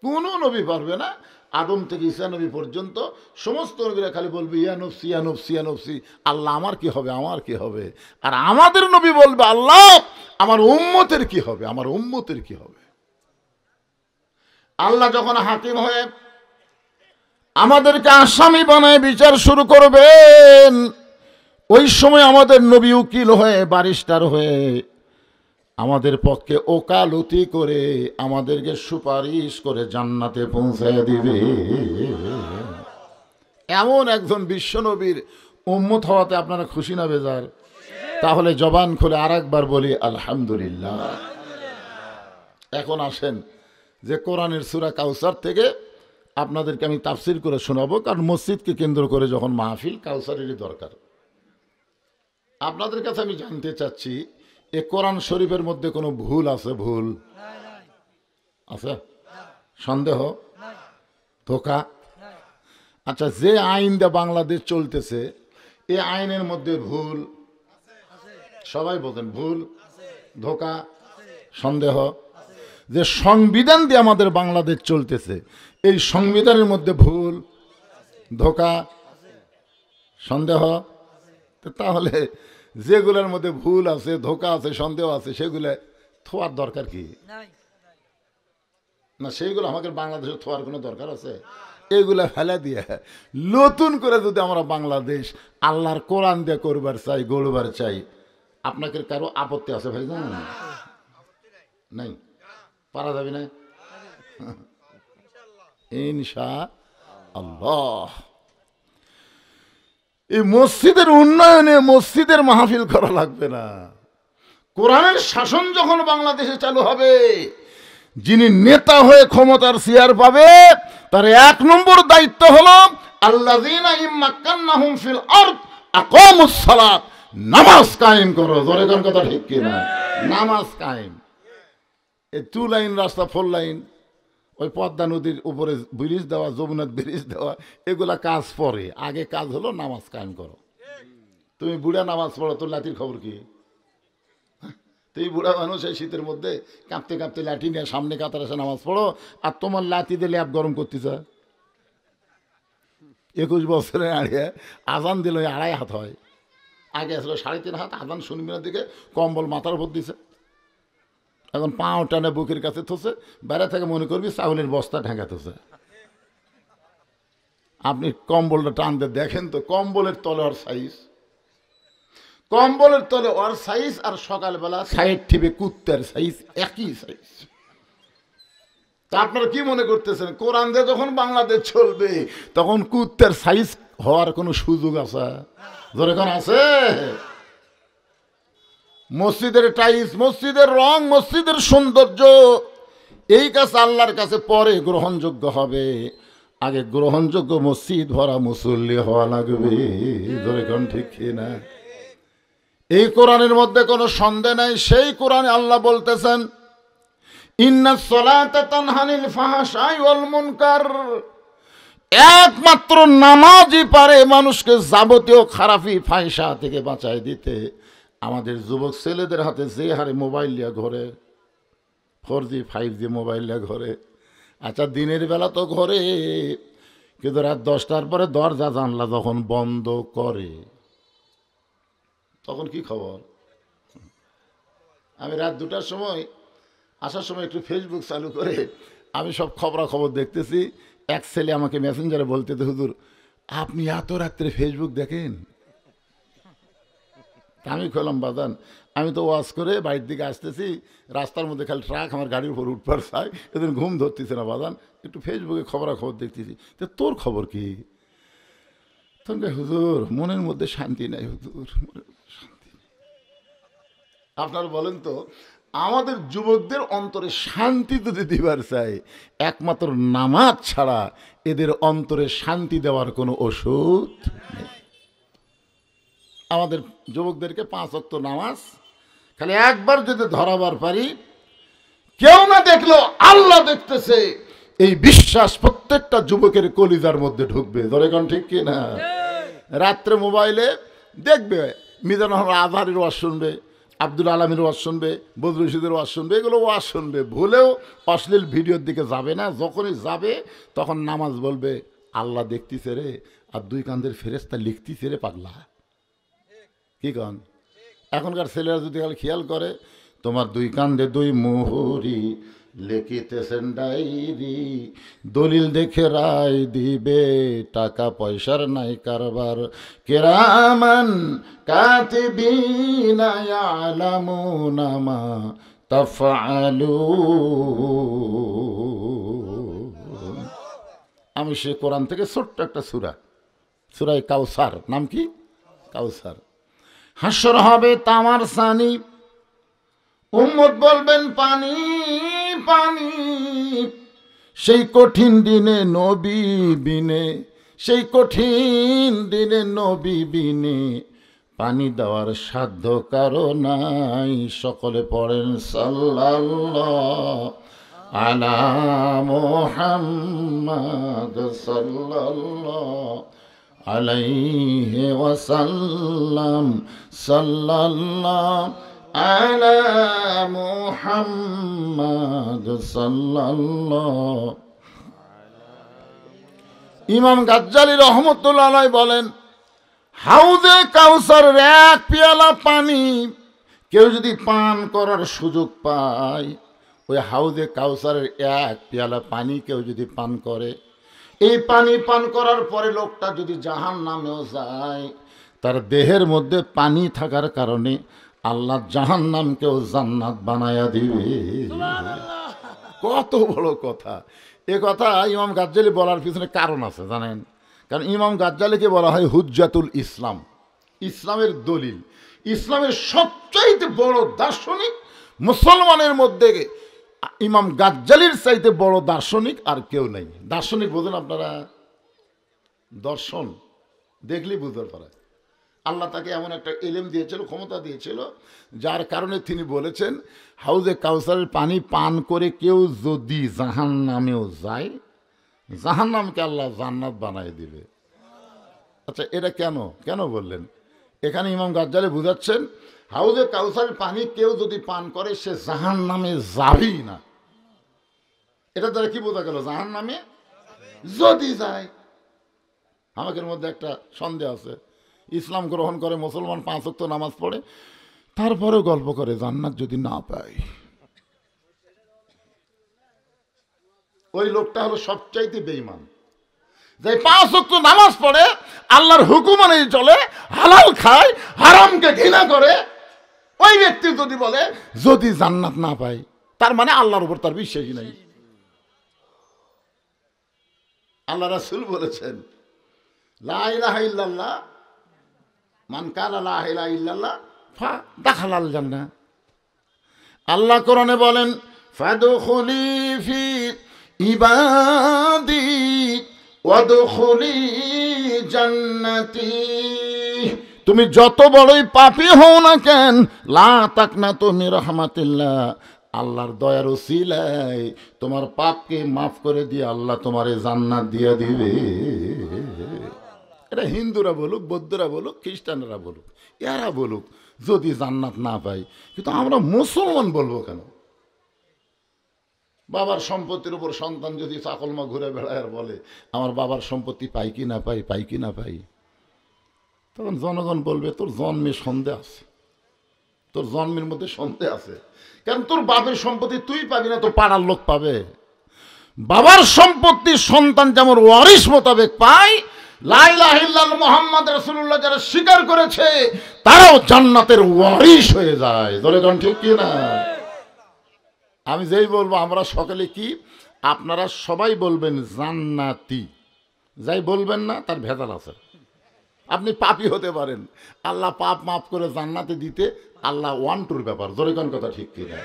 কোনো নবী পারবে না। আদম থেকে ঈসা নবী পর্যন্ত সমস্ত নবীরা খালি বলবে ইয়া নফসি ইয়া নফসি ইয়া নফসি, আল্লাহ আমার কি হবে, আমার কি হবে। আর আমাদের নবী বলবে, আল্লাহ আমার উম্মতের কি হবে, আমার উম্মতের কি হবে। আল্লাহ যখন হাকিম হয়ে আমাদেরকে আসামি বানায় বিচার শুরু করবেন, ওই সময় আমাদের নবী উকিল হয়ে, ব্যারিস্টার হয়ে আমাদের পক্ষে ওকালতি করে আমাদেরকে সুপারিশ করে জান্নাতে পৌঁছায় দিবে। এমন একজন বিশ্বনবীর উম্মত হওয়াতে আপনারা খুশি না বেজার? তাহলে জবান খুলে আর একবার বলি আলহামদুলিল্লাহ। এখন আসেন যে কোরআনের সূরা কাউসার থেকে আপনাদেরকে আমি তাফসির করে শোনাবো, কারণ মসজিদকে কেন্দ্র করে যখন মাহফিল, কাউসারেরই দরকার। আপনাদের কাছে আমি জানতে চাচ্ছি, এ কোরআন শরীফের মধ্যে কোনো ভুল আছে? ভুল আছে? সন্দেহ, ধোঁকা? আচ্ছা, যে আইন দিয়ে বাংলাদেশ চলতেছে, এই আইনের মধ্যে ভুল? সবাই বলেন ভুল, ধোঁকা, সন্দেহ। যে সংবিধান দিয়ে আমাদের বাংলাদেশ চলতেছে, এই সংবিধানের মধ্যে ভুল, ধোঁকা, সন্দেহ। তাহলে যেগুলোর মধ্যে ভুল আছে, ধোঁকা আছে, সন্দেহ আছে, সেগুলো থোয়ার দরকার কি? না, সেইগুলো আমাকে বাংলাদেশে থোয়ার কোনো দরকার আছে? এগুলা ফেলে দিয়ে নতুন করে যদি আমরা বাংলাদেশ আল্লাহর কোরআন দিয়ে করবার চাই, গড়বার চাই, আপনাকে কারো আপত্তি আছে ভাই? জানেন নাই, পারা যাবে না ইনশাআল্লাহ। এই মসজিদের উন্নয়নে মসজিদের মাহফিল করা লাগবে না। কোরআনের শাসন যখন বাংলাদেশে চালু হবে, যিনি নেতা হয়ে ক্ষমতার চেয়ার পাবে, তার 1 নম্বর দায়িত্ব হলো আল্লাযীনা ইম্মাক্কান্নাহুম ফিল আরদ আকামুস সালাত, নামাজ কায়েম করো। জোরে কোন কথা ঠিক কি না? নামাজ কায়েম। এই 2 লাইন রাস্তা 4 লাইন, ওই পদ্মা নদীর উপরে ব্রিজ দেওয়া, যমুনার ব্রিজ দেওয়া, এগুলা কাজ পরে। আগে কাজ হলো নামাজ কায়েম করো। তুমি বুড়া নামাজ পড়ো, তোর লাঠির খবর কি? তুই বুড়া মানুষ, এই শীতের মধ্যে কাঁপতে কাঁপতে লাঠি নিয়ে সামনে কাতার এসে নামাজ পড়ো, আর তোমার লাঠি দিয়ে ল্যাপ গরম করতেছ। 21 বছরে আড়িয়ে আজান দিল 2.5 হাত হয়, আগে আসলে 3.5 হাত, আজান শুনবি না দিকে কম্বল মাথার উপর দিছে, এখন পাও টানে বুকের কাছে থসে, বাইরে থেকে মনে করবি চাউলের বস্তা ঢাকা থসে। আপনি কম্বলটা টানতে দেখেন তো, কম্বলের তলে ওর সাইজ, কম্বলের তলে ওর সাইজ, আর সকালবেলা সাইড টিপে কুত্তার সাইজ, একই সাইজ। তা আপনারা কি মনে করতেছেন কোরআন দিয়ে যখন বাংলাদেশ চলবে তখন কুত্তার সাইজ হওয়ার কোনো সুযোগ আছে? যেরকম আছে মসজিদের টাইলস, মসজিদের রং, মসজিদের সৌন্দর্য, এই কাজ আল্লাহর কাছে পরে গ্রহণযোগ্য হবে, আগে গ্রহণযোগ্য মসজিদ ভরা মুসল্লি হওয়া লাগবে। যেরকম ঠিক না? এই কোরআনের মধ্যে কোনো সন্দেহ নাই। সেই কোরআনে আল্লাহ বলতেছেন ইন্নাস সালাতা তানহা আনিল ফাহশাই ওয়াল মুনকার, একমাত্র নামাজই পারে মানুষকে যাবতীয় খারাপি ফাহিশা থেকে বাঁচায় দিতে। আমাদের যুবক ছেলেদের হাতে যে হারে মোবাইল লিয়া ঘরে, 4G 5G মোবাইল লিয়া ঘরে, আচ্ছা দিনের বেলা তো ঘরে, কিন্তু রাত 10টার পরে দরজা জানলা যখন বন্ধ করে তখন কি খবর? আমি রাত 2টার সময় আসার সময় একটু ফেসবুক চালু করে আমি সব খবরাখবর দেখতেছি। এক ছেলে আমাকে মেসেঞ্জারে বলতে, হুজুর আপনি এত রাত্রে ফেসবুক দেখেন? আমি কইলাম বাজান আমি তো ওয়াজ করে বাড়ির দিকে আসতেছি, রাস্তার মধ্যে খালি ট্রাক আমার গাড়ির উপর উঠবার চাই, এদিন ঘুম ধরতেছে না বাজান, একটু ফেসবুকে খবরাখবর দেখতেছি। তো তোর খবর কি? তখন হুজুর মনের মধ্যে শান্তি নাই, হুজুর মনের মধ্যে শান্তি নেই। আপনারা বলেন তো, আমাদের যুবকদের অন্তরে শান্তি যদি দিবার চাই, একমাত্র নামাজ ছাড়া এদের অন্তরে শান্তি দেওয়ার কোনো ওষুধ নেই। আমাদের যুবকদেরকে 5 ওয়াক্ত নামাজ খালি একবার যদি ধরাবার পারি, কেউ না দেখলো আল্লাহ দেখতেছে, এই বিশ্বাস প্রত্যেকটা যুবকের কলিজার মধ্যে ঢুকবে। ধরে কোন ঠিক কি না? রাত্রে মোবাইলে দেখবে মিজানুর রহমান আজহারের ওয়াজ শুনবে, আব্দুল আলমীর ওয়াজ শুনবে, বদরুল রশিদের ওয়াজ শুনবে, এগুলো ওয়াজ শুনবে, ভুলেও অশ্লীল ভিডিওর দিকে যাবে না। যখনই যাবে তখন নামাজ বলবে আল্লাহ দেখতেছে রে, আর 2 কান্দের ফেরেশতা লিখতেছে রে পাগলা। কি কন? এখনকার ছেলেরা যদি খালি খেয়াল করে, তোমার 2 কান্দে 2 মোহরি লিখিতেছেন ডায়েরি, দলিল দেখে রায় দিবে, টাকা পয়সার নাই কারবার, কিরামান কাতিবিনা ইয়ালামুনা মা তাফআলুন। আমি সে কোরআন থেকে ছোট্ট একটা সূরা, সূরা কাউসার, নাম কি? কাউসার। হাসর হবে তামার সানি, উম্মত বলবেন পানি পানি, সেই কঠিন দিনে নবী বিনে, সেই কঠিন দিনে নবী বিনে পানি দেওয়ার সাধ্য কারো নাই। সকলে পড়েন সাল্লাল্লাহু আলা মুহাম্মাদ সাল্লাল্লাহু আলাইহি ওয়াসাল্লাম, সাল্লাল্লাহু আলা মুহাম্মাদ সাল্লাল্লাহু। ইমাম গাজ্জালী রহমতুল্লাহ আলাইহি বলেন, হাউজে কাউসারের 1 পেয়ালা পানি কেউ যদি পান করার সুযোগ পায়, ওই হাউজে কাউসারের 1 পেয়ালা পানি কেউ যদি পান করে, এই পানি পান করার পরে লোকটা যদি জাহান্নামেও যায়, তার দেহের মধ্যে পানি থাকার কারণে আল্লাহ জাহান্নামকেও জান্নাত বানায়া দিবে। কত বড় কথা! এ কথা ইমাম গাজ্জালী বলার পিছনে কারণ আছে জানেন? কারণ ইমাম গাজ্জালীকে বলা হয় হুজ্জাতুল ইসলাম, ইসলামের দলিল, ইসলামের সবচাইতে বড় দার্শনিক। মুসলমানের মধ্যে ইমাম গাজ্জালীর চাইতে বড় দার্শনিক আর কেউ নাই। দার্শনিক বোঝেন আপনারা? দর্শন দেখলেই বুঝতে পারে। আল্লাহ তাকে এমন একটা ইলম দিয়েছিল, ক্ষমতা দিয়েছিল, যার কারণে তিনি বলেছেন হাউজে কাউসারের পানি পান করে কেউ যদি জাহান্নামেও যায়, জাহান্নামকে আল্লাহ জান্নাত বানায় দিবে। আচ্ছা এটা কেন কেন বললেন? এখানে ইমাম গাজ্জালী বুঝাচ্ছেন হাউজে কাউসারের পানি কেউ যদি পান করে সে জাহান্নামে যাবেই না। এটা দ্বারা কি বোঝা গেল? জাহান্নামে যদি যায়। আমাদের মধ্যে একটা সন্দেহ আছে, ইসলাম গ্রহণ করে, মুসলমান 5 ওয়াক্ত নামাজ পড়ে, তারপরেও গল্প করে জান্নাত যদি না পায়। ওই লোকটা হলো সবচাইতে বেঈমান, যে 5 ওয়াক্ত নামাজ পড়ে, আল্লাহর হুকুম অনুযায়ী চলে, হালাল খায়, হারামকে ঘৃণা করে। ওই ব্যক্তি যদি বলে যদি জান্নাত না পায়, তার মানে আল্লাহর উপর তার বিশ্বাসই নাই। আল্লাহ রাসূল বলেছেন, লা ইলাহা ইল্লাল্লাহ মান কালা লা ইলাহা ইল্লাল্লাহ ফা দাখালাল জান্নাহ। আল্লাহ কোরআনে বলেন, ফাদখুলি ফি ইবাদি ওয়াদখুলি জান্নাতি। তুমি যত বড়ই পাপী হও না কেন, লা তাকনাতু মির রাহমাতিল্লাহ, আল্লাহর দয়ার উসিলায় তোমার পাপকে মাফ করে দিয়ে আল্লাহ তোমারে জান্নাত দিয়ে দিবে। এটা হিন্দুরা বলুক, বৌদ্ধরা বলুক, খ্রিস্টানরা বলুক, এরা বলুক যদি জান্নাত না পাই, কিন্তু আমরা মুসলমান বলবো কেন? বাবার সম্পত্তির উপর সন্তান যদি চাকলমা ঘুরে বেড়ায় আর বলে আমার বাবার সম্পত্তি পাই কি না পাই, পাই কি না পাই, তখন জনগণ বলবে তোর জন্মে সন্দেহ আছে, তোর জন্মের মধ্যে সন্দেহ আছে। কারণ তোর বাপের সম্পত্তি তুই পাবি না, তো পাড়ার লোক পাবে। বাবার সম্পত্তি সন্তান যেমন ওয়ারিশ মোতাবেক পায়, লা ইলাহা ইল্লাল্লাহ মুহাম্মদ রাসূলুল্লাহ যারা স্বীকার করেছে তারাও জান্নাতের ওয়ারিশ হয়ে যায়। ধরে কোন ঠিক কি না? আমি যেই বলবো আমরা সকলে কি, আপনারা সবাই বলবেন জান্নাতি, যাই বলবেন না তার ভেজাল আছে। আপনি পাপী হতে পারেন, আল্লাহ পাপ মাফ করে জান্নাতে দিতে আল্লাহ 1-2 ব্যাপার। জোরে কোন কথা ঠিক কি না?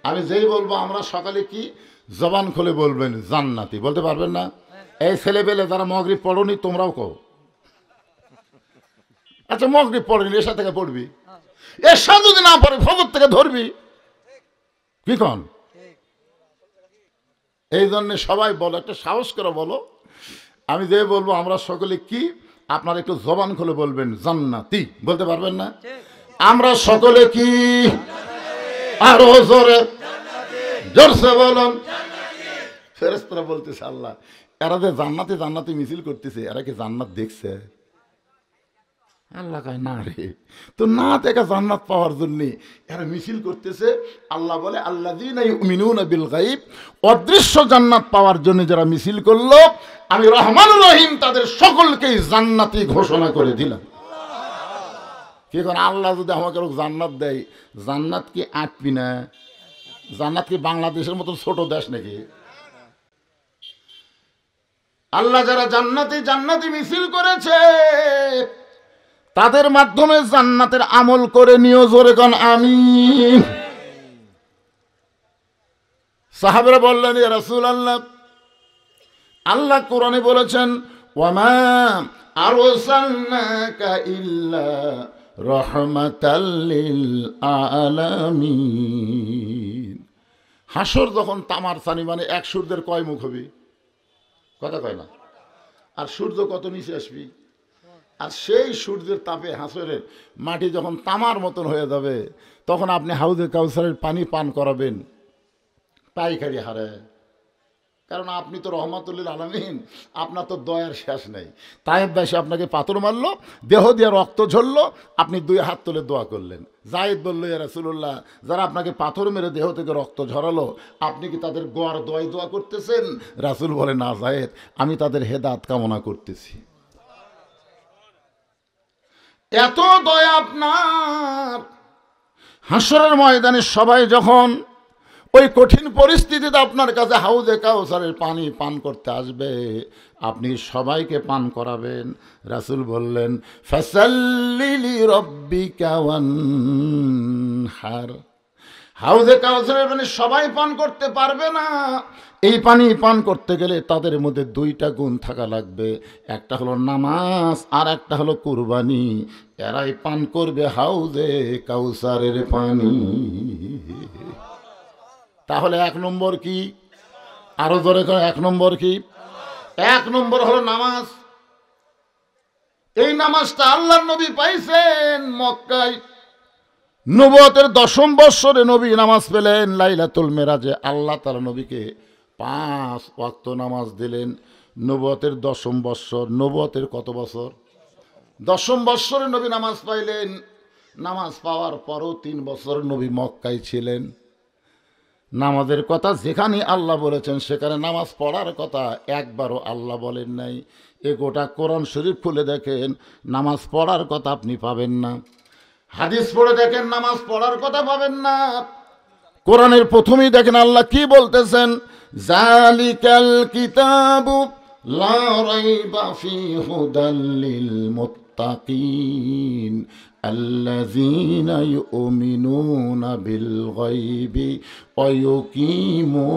আমি যেই বলবো আমরা সকালে কি, জবান খুলে বলবেন জান্নাতি, বলতে পারবেন না? এই ছেলে পেলে যারা মাগরিব পড়নি তোমরাও কও। আচ্ছা মাগরিব পড়নি, এশা থেকে পড়বি, এশা যদি না পড়ে ফজর থেকে ধরবি, কি কন? এই জন্য সবাই বলো, একটা সাহস করে বলো। আমি যে বলবো আমরা সকলে কি, আপনারা একটু জবান খুলে বলবেন জান্নাতি, বলতে পারবেন না? আমরা সকলে কি, আরো জোরে জোরসে বলুন। ফেরেশতারা বলতেছে আল্লাহ এরা যে জান্নাতি জান্নাতি মিছিল করতেছে, এরা কি জান্নাত দেখছে? আল্লাহ কয় না রে, তো না দেখা জান্নাত পাওয়ার জন্য এরা মিছিল করতেছে। আল্লাহ বলে আল্লাযীনা ইউমিনুনা বিল গায়ব, অদৃশ্য জান্নাত পাওয়ার জন্য যারা মিছিল করলো, আমি রহমানুর রহিম তাদের সকলকেই জান্নাতি ঘোষণা করে দিলাম। কি করে আল্লাহ যদি আমাকে জান্নাত দেয়, জান্নাত কি আটবি না? জান্নাত কি বাংলাদেশের মতো ছোট দেশ নাকি? আল্লাহ যারা জান্নাতি জান্নাতি মিছিল করেছে তাদের মাধ্যমে জান্নাতের আমল করে নিও। জোরে কোন আমিন। সাহাবারা বললেন ইয়া রাসূলুল্লাহ, আল্লাহ কোরআনে বলেছেন ওয়ামা আরসালনাকা ইল্লা রাহমাতাল লিল আলামিন। হাসর যখন তামার সানি মানে এক সূর্যের কয় মুখ হবে? কথা কয় না? আর সূর্য কত নিচে আসবি, আর সেই সূর্যের তাপে হাসরের মাটি যখন তামার মতন হয়ে যাবে, তখন আপনি হাউজে কাউসারের পানি পান করাবেন পাইকারি হারে। কারণ আপনি তো রহমাতুল লিল আলামিন, আপনার তো দয়ার শেষ নেই। তায়েব বেশি আপনাকে পাথর মারলো, দেহ দিয়ে রক্ত ঝরলো, আপনি 2 হাত তুলে দোয়া করলেন। জায়েদ বলল ইয়া রাসূলুল্লাহ, যারা আপনাকে পাথর মেরে দেহ থেকে রক্ত ঝরালো, আপনি কি তাদের গোয়ার দোয়াই দোয়া করতেছেন? রাসূল বলে না জায়েদ, আমি তাদের হেদায়েত কামনা করতেছি। এত দয়া আপনার। হাসরের ময়দানে সবাই যখন ওই কঠিন পরিস্থিতিতে আপনার কাছে হাউজে কাউসারের পানি পান করতে আসবে, আপনি সবাইকে পান করাবেন। রাসূল বললেন ফাসাল্লি লিরাব্বিকা ওয়ানহার। হাউজে কাউসারের পানি সবাই পান করতে পারবে না। এই পানি পান করতে গেলে তাদের মধ্যে 2টা গুণ থাকা লাগবে, একটা হলো নামাজ আর একটা হলো কুরবানি। এরাই পান করবে হাউজে কাউসারের পানি। তাহলে 1 নম্বর কি? আরো জোরে করে 1 নম্বর কি? 1 নম্বর হলো নামাজ। এই নামাজটা আল্লাহর নবী পাইছেন মক্কায়। নবুয়তের 10ম বৎসরে নবী নামাজ পেলেন লাইলাতুল মেরাজে। আল্লাহ তাআলা নবীকে 5 ওয়াক্ত নামাজ দিলেন। নবুয়তের 10ম বৎসর। নবুয়তের কত বছর? 10ম বৎসরে নবী নামাজ পাইলেন। নামাজ পাওয়ার পরও 3 বছর নবী মক্কায় ছিলেন। নামাজের কথা যেখানে আল্লাহ বলেছেন সেখানে নামাজ পড়ার কথা একবারও আল্লাহ বলেন নাই। এ গোটা কোরআন শরীফ খুলে দেখেন, নামাজ পড়ার কথা আপনি পাবেন না। হাদিস পড়ে দেখেন, নামাজ পড়ার কথা পাবেন না। কোরআনের প্রথমেই দেখেন আল্লাহ কি বলতেছেন, জালিকাল কিতাবু লা রাইবা ফীহি হুদাল লিল মুত্তাকিন আল্লাযীনা ইউমিনুনা বিল গায়বি ওয়া ইউকিমুনাস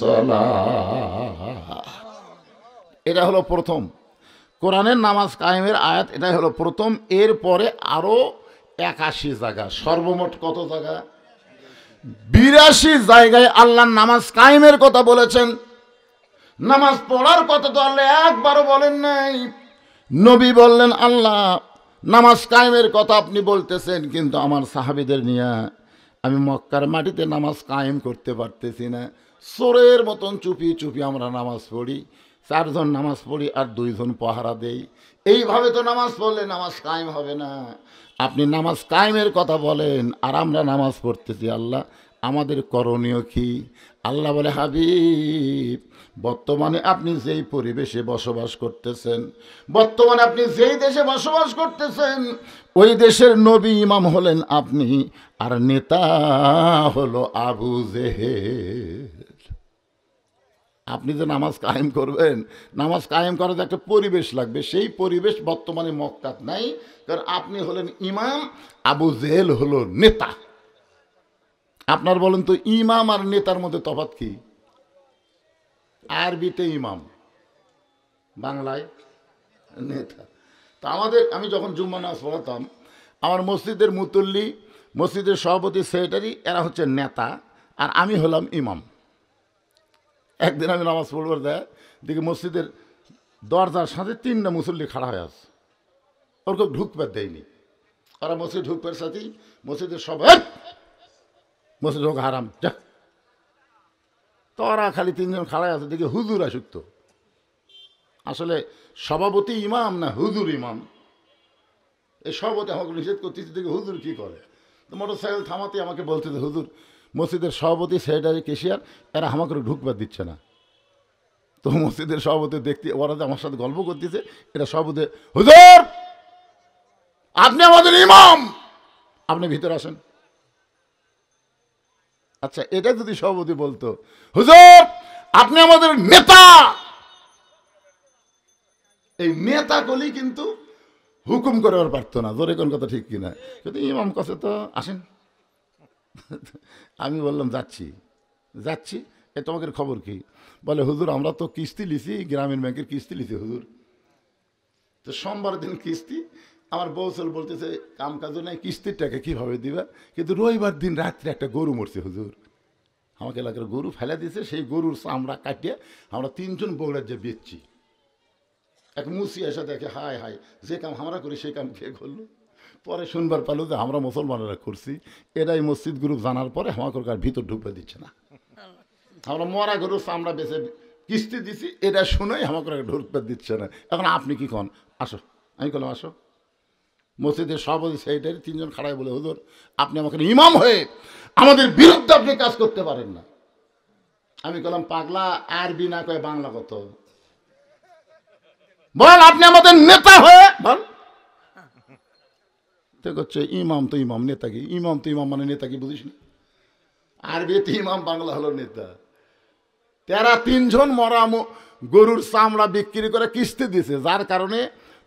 সালাহ। এটা হলো প্রথম কোরআনের নামাজ কায়েমের আয়াত, এটাই হলো প্রথম। এরপরে আরো 81 জায়গা, সর্বমোট কত জায়গা? 82 জায়গায় আল্লাহ নামাজ কায়েমের কথা বলেছেন। নামাজ পড়ার কথা তো আল্লাহ একবারও বলেন নাই। নবী বললেন, আল্লাহ নামাজ কায়েমের কথা আপনি বলতেছেন, কিন্তু আমার সাহাবীদের নিয়ে আমি মক্কার মাটিতে নামাজ কায়েম করতে পারতেছি না। চোরের মতন চুপি চুপি আমরা নামাজ পড়ি, 4 জন নামাজ পড়ি আর 2 জন পাহারা দেই। এইভাবে তো নামাজ পড়লে নামাজ কায়েম হবে না। আপনি নামাজ কায়েমের কথা বলেন আর আমরা নামাজ পড়তেছি। আল্লাহ আমাদের করণীয় কি? আল্লাহ বলে, হাবিব বর্তমানে আপনি যেই পরিবেশে বসবাস করতেছেন, বর্তমানে আপনি যেই দেশে বসবাস করতেছেন, ওই দেশের নবী ইমাম হলেন আপনি, আর নেতা হলো আবু জেহেল। আপনি যে নামাজ কায়েম করবেন, নামাজ কায়েম করার যে একটা পরিবেশ লাগবে, সেই পরিবেশ বর্তমানে মক্কাত নাই। কারণ আপনি হলেন ইমাম, আবু জেহেল হলো নেতা। আপনার বলেন তো, ইমাম আর নেতার মধ্যে তফাৎ কি? আরবিতে ইমাম, বাংলায় নেতা। তা আমি যখন জুম্মা নামাজ পড়াতাম, আমার মসজিদের মুতল্লি, মসজিদের সভাপতি, সেক্রেটারি, এরা হচ্ছে নেতা, আর আমি হলাম ইমাম। একদিন আমি নামাজ পড়বার দেখি মসজিদের দরজার সাথে 3টা মুসল্লি খাড়া হয়ে আছে, ওরকম ঢুকবার দেয়নি। ওরা মসজিদ ঢুকবার সাথেই মসজিদের সবাই, মসজিদ হোক হারাম যা। তো ওরা খালি 3 জন খাড়াই আছে, দেখি হুজুর আসুক। আসলে সভাপতি ইমাম না হুজুর ইমাম? এই সভাপতি আমাকে নিষেধ করতেছে, দেখি হুজুর কি করে। তো মোটরসাইকেল থামাতে আমাকে বলতেছে, হুজুর মসজিদের সভাপতি, সেক্রেটারি, কেশিয়ার এরা আমাকে ঢুকবার দিচ্ছে না। তো মসজিদের সভাপতি দেখতে, ওরা যে আমার সাথে গল্প করতেছে, এটা সভাপতি, হুজুর আপনি আমাদের ইমাম, আপনি ভিতরে আসেন। আচ্ছা, এটা যদি সভাপতি বলতো, হুজুর আপনি আমাদের নেতা, এই নেতা কলি কিন্তু হুকুম করার পারতো না। জোরে কোন কথা ঠিক কিনা? কিন্তু ইমাম কাছে তো আসেন। আমি বললাম, যাচ্ছি। এ তোমাদের খবর কি? বলে, হুজুর আমরা তো কিস্তি লিছি, গ্রামীণ ব্যাংকের কিস্তি লিছি হুজুর। তো সোমবার দিন কিস্তি, আমার বউসল বলতেছে কাম কাজও নাই, কিস্তির টাকা কীভাবে দিবা? কিন্তু রবিবার দিন রাত্রে একটা গরু মরছে হুজুর, আমাকে এলাকার গরু ফেলে দিয়েছে, সেই গরুর চামড়া কাটিয়ে আমরা 3 জন বউড়ার যে বেচছি। এক মুসি এসে দেখে, হায় হায়, যে কাম আমরা করি সেই কাম কে করলো? পরে শুনবার পালো যে আমরা মুসলমানেরা করছি। এরাই মসজিদ গ্রুপ জানার পরে আমাকে ভিতর ঢুকতে দিচ্ছে না। আমরা মরা গরুর চামড়া বেছে কিস্তি দিছি, এটা শুনেই আমাকে ঢুকতে দিচ্ছে না। এখন আপনি কি কন? আসো। আমি বললাম, আসো। মসজিদের সভাপতি, সেক্রেটারি 3 জন খাড়াই বলে, হুজুর আপনি আমাকে ইমাম হয়ে আমাদের বিরুদ্ধে আপনি কাজ করতে পারেন না। আমি বললাম, পাগলা, আরবি না কয়ে বাংলা কত বল, আপনি আমাদের নেতা হয়ে বল। হচ্ছে ইমাম তো ইমাম, নেতা কি? ইমাম তো ইমাম মানে নেতা কি বুঝিস না? আরবিতে ইমাম, বাংলা হলো নেতা। তারা 3 জন মরা গরুর চামড়া বিক্রি করে কিস্তি দিছে, যার কারণে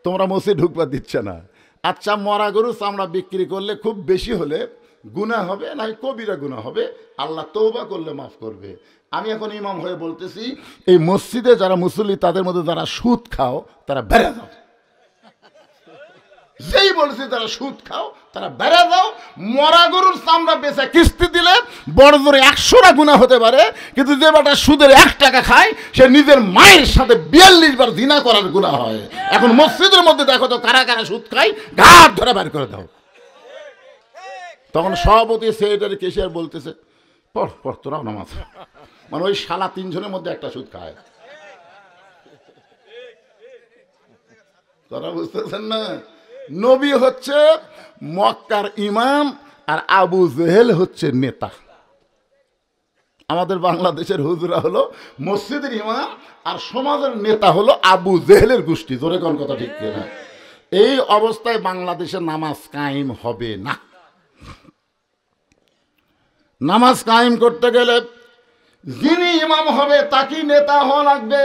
তোমরা মসজিদ ঢুকবার দিচ্ছে না। আচ্ছা, মরা গরুর চামড়া বিক্রি করলে খুব বেশি হলে গুনাহ হবে, না কবিরা গুনাহ হবে, আল্লাহ তওবা করলে মাফ করবে। আমি এখন ইমাম হয়ে বলতেছি, এই মসজিদে যারা মুসল্লি, তাদের মধ্যে যারা সুদ খাও তারা বেড়ে যাও। যেই বলছি তারা সুদ খাও তারা বেড়ে যাও। মরা গরুর চামড়া বেচা কিস্তি দিলে বড় জোরে 100টা গুনাহ হতে পারে, কিন্তু যে বেটা সুদের 1 টাকা খায় সে নিজের মায়ের সাথে 42 বার জিনা করার গুনাহ হয়। এখন মসজিদের মধ্যে দেখো তো কারা কারা সুদ খায়, ঘাট ধরে বের করে দাও। তখন সভাপতি, সেক্রেটারি, কেশিয়ার বলতেছে, পড় তোরাও নামাজ। মানে ওই শালা 3 জনের মধ্যে একটা সুদ খায়। কথা বুঝতেছেন না? নবী হচ্ছে মক্কার ইমাম আর আবু জেহেল হচ্ছে নেতা। আমাদের বাংলাদেশের হুজুরা হলো মসজিদের ইমাম আর সমাজের নেতা হলো আবু জেহেলের গোষ্ঠী। জোরে কোন কথা ঠিক কিনা? এই অবস্থায় বাংলাদেশে নামাজ কায়েম হবে না। নামাজ কায়েম করতে গেলে যিনি ইমাম হবে তাকে নেতা হওয়া লাগবে।